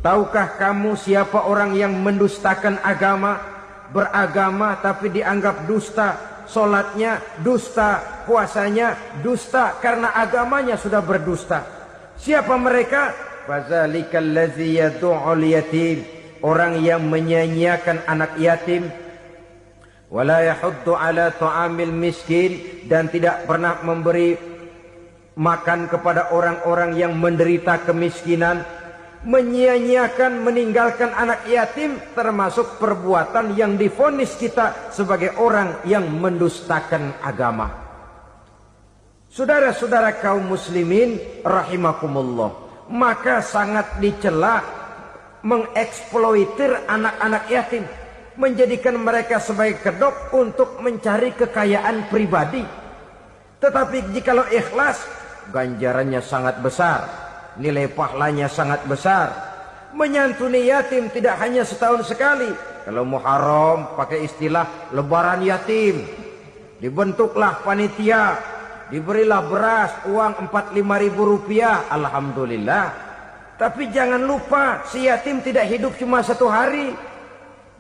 S1: Tahukah kamu siapa orang yang mendustakan agama? Beragama tapi dianggap dusta, solatnya dusta, puasanya dusta karena agamanya sudah berdusta. Siapa mereka? Fazalikal ladzi yad'ul yatim, orang yang menyia-nyiakan anak yatim, wala yahuddu ala ta'amil miskin, dan tidak pernah memberi makan kepada orang-orang yang menderita kemiskinan. Menyia-nyiakan, meninggalkan anak yatim termasuk perbuatan yang divonis kita sebagai orang yang mendustakan agama. Saudara-saudara kaum muslimin rahimakumullah, maka sangat dicela mengeksploitir anak-anak yatim, menjadikan mereka sebagai kedok untuk mencari kekayaan pribadi. Tetapi jikalau ikhlas, ganjarannya sangat besar, nilai pahalanya sangat besar. Menyantuni yatim tidak hanya setahun sekali. Kalau Muharram pakai istilah lebaran yatim. Dibentuklah panitia, diberilah beras, uang 4-5 ribu rupiah, alhamdulillah. Tapi jangan lupa, si yatim tidak hidup cuma satu hari.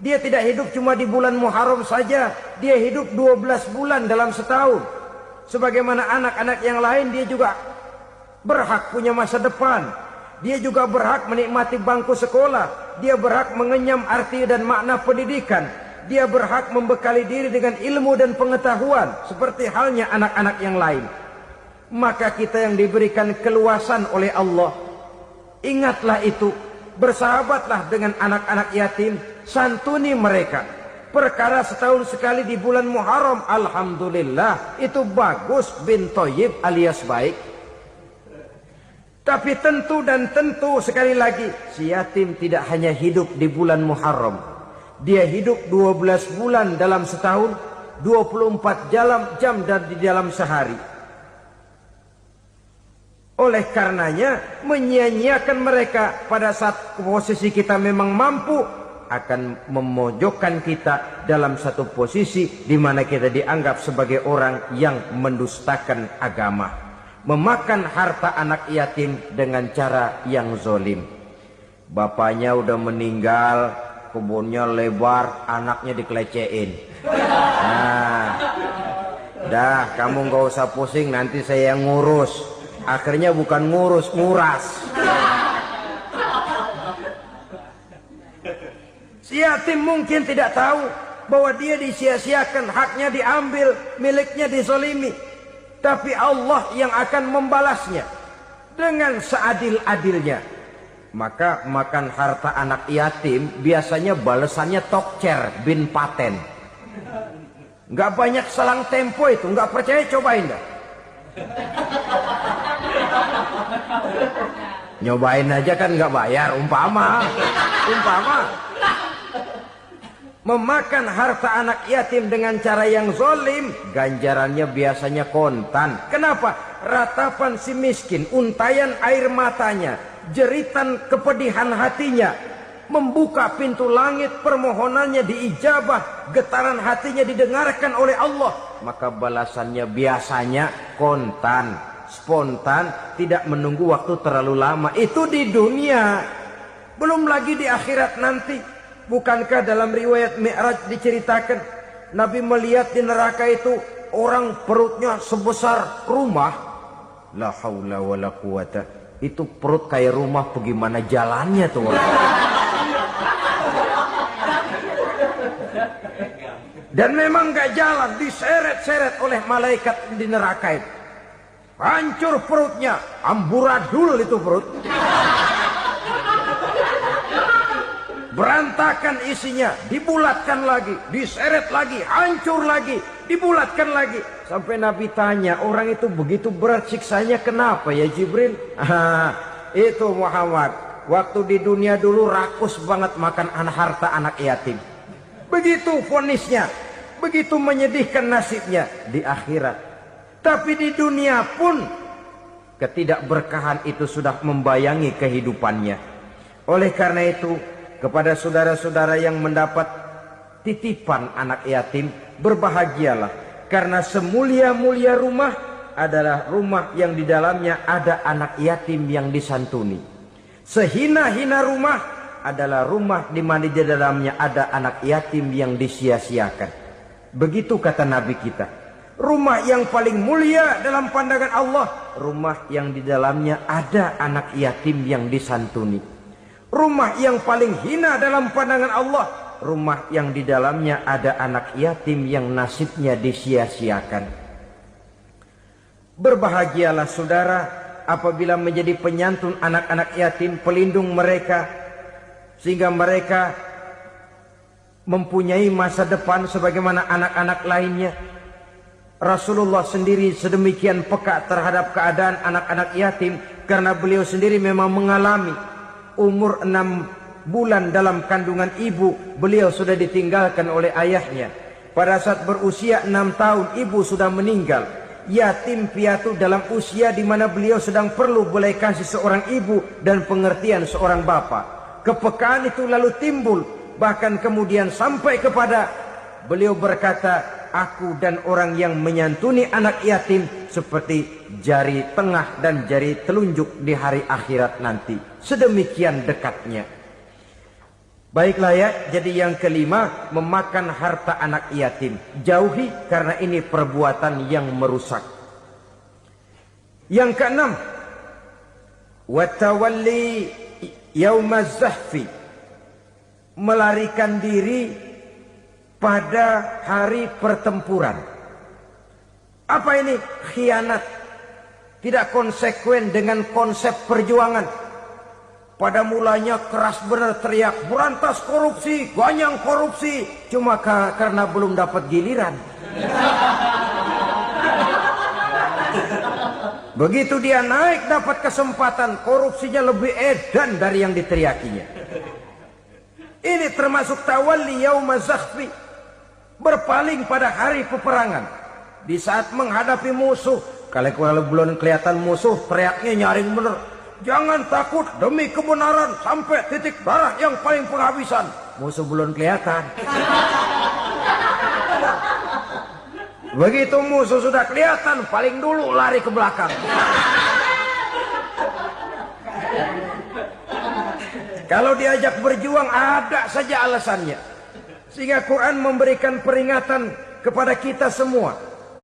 S1: Dia tidak hidup cuma di bulan Muharram saja. Dia hidup 12 bulan dalam setahun. Sebagaimana anak-anak yang lain, dia juga berhak punya masa depan. Dia juga berhak menikmati bangku sekolah. Dia berhak mengenyam arti dan makna pendidikan. Dia berhak membekali diri dengan ilmu dan pengetahuan seperti halnya anak-anak yang lain. Maka kita yang diberikan keluasan oleh Allah, ingatlah itu. Bersahabatlah dengan anak-anak yatim, santuni mereka. Perkara setahun sekali di bulan Muharram, alhamdulillah, itu bagus, bin Thayyib alias baik. Tapi tentu dan tentu sekali lagi, si yatim tidak hanya hidup di bulan Muharram. Dia hidup 12 bulan dalam setahun, 24 jam di dalam sehari. Oleh karenanya, menyia-nyiakan mereka pada saat posisi kita memang mampu, akan memojokkan kita dalam satu posisi di mana kita dianggap sebagai orang yang mendustakan agama. Memakan harta anak yatim dengan cara yang zolim. Bapaknya udah meninggal, kebunnya lebar, anaknya dikelecehin. Nah, dah kamu gak usah pusing, nanti saya yang ngurus. Akhirnya bukan ngurus, nguras. Si yatim mungkin tidak tahu bahwa dia disia-siakan, haknya diambil, miliknya dizolimi. Tapi Allah yang akan membalasnya dengan seadil-adilnya. Maka makan harta anak yatim biasanya balasannya tokcer bin paten. Nggak banyak selang tempo itu, nggak percaya cobain dah. Nyobain aja kan nggak bayar, umpama. Memakan harta anak yatim dengan cara yang zolim, ganjarannya biasanya kontan. Kenapa? Ratapan si miskin, untayan air matanya, jeritan kepedihan hatinya, membuka pintu langit, permohonannya diijabah, getaran hatinya didengarkan oleh Allah. Maka balasannya biasanya kontan, spontan, tidak menunggu waktu terlalu lama. Itu di dunia, belum lagi di akhirat nanti. Bukankah dalam riwayat Mi'raj diceritakan Nabi melihat di neraka itu orang perutnya sebesar rumah. La haula wala quwata. Itu perut kayak rumah, bagaimana jalannya tuh orang? Dan memang gak jalan, diseret-seret oleh malaikat di neraka itu. Hancur perutnya, amburadul itu perut. Berantakan isinya, dibulatkan lagi, diseret lagi, hancur lagi, dibulatkan lagi. Sampai Nabi tanya, orang itu begitu berat siksanya kenapa ya Jibril? Itu Muhammad, waktu di dunia dulu rakus banget makan harta anak yatim. Begitu vonisnya, begitu menyedihkan nasibnya di akhirat. Tapi di dunia pun ketidakberkahan itu sudah membayangi kehidupannya. Oleh karena itu, kepada saudara-saudara yang mendapat titipan anak yatim, berbahagialah, karena semulia-mulia rumah adalah rumah yang di dalamnya ada anak yatim yang disantuni. Sehina-hina rumah adalah rumah di mana di dalamnya ada anak yatim yang disia-siakan. Begitu kata Nabi kita. Rumah yang paling mulia dalam pandangan Allah, rumah yang di dalamnya ada anak yatim yang disantuni. Rumah yang paling hina dalam pandangan Allah, rumah yang di dalamnya ada anak yatim yang nasibnya disia-siakan. Berbahagialah saudara apabila menjadi penyantun anak-anak yatim, pelindung mereka, sehingga mereka mempunyai masa depan sebagaimana anak-anak lainnya. Rasulullah sendiri sedemikian peka terhadap keadaan anak-anak yatim karena beliau sendiri memang mengalami. Umur 6 bulan dalam kandungan ibu, beliau sudah ditinggalkan oleh ayahnya. Pada saat berusia 6 tahun, ibu sudah meninggal. Yatim piatu dalam usia di mana beliau sedang perlu belas kasih seorang ibu dan pengertian seorang bapa. Kepekaan itu lalu timbul, bahkan kemudian sampai kepada beliau berkata, aku dan orang yang menyantuni anak yatim seperti jari tengah dan jari telunjuk di hari akhirat nanti. Sedemikian dekatnya. Baiklah ya, jadi yang kelima, memakan harta anak yatim. Jauhi karena ini perbuatan yang merusak. Yang keenam, watawalli yaumaz zahfi. Melarikan diri pada hari pertempuran. Apa ini? Khianat. Tidak konsekuen dengan konsep perjuangan. Pada mulanya keras benar teriak, berantas korupsi, ganyang korupsi. Cuma karena belum dapat giliran. Begitu dia naik dapat kesempatan, korupsinya lebih edan dari yang diteriakinya. Ini termasuk tawalli yaumaz zahfi. Berpaling pada hari peperangan. Di saat menghadapi musuh. Kalau belum kelihatan musuh, teriaknya nyaring bener. Jangan takut demi kebenaran sampai titik darah yang paling penghabisan. Musuh belum kelihatan. Begitu musuh sudah kelihatan, paling dulu lari ke belakang. Kalau diajak berjuang ada saja alasannya. Sehingga Quran memberikan peringatan kepada kita semua.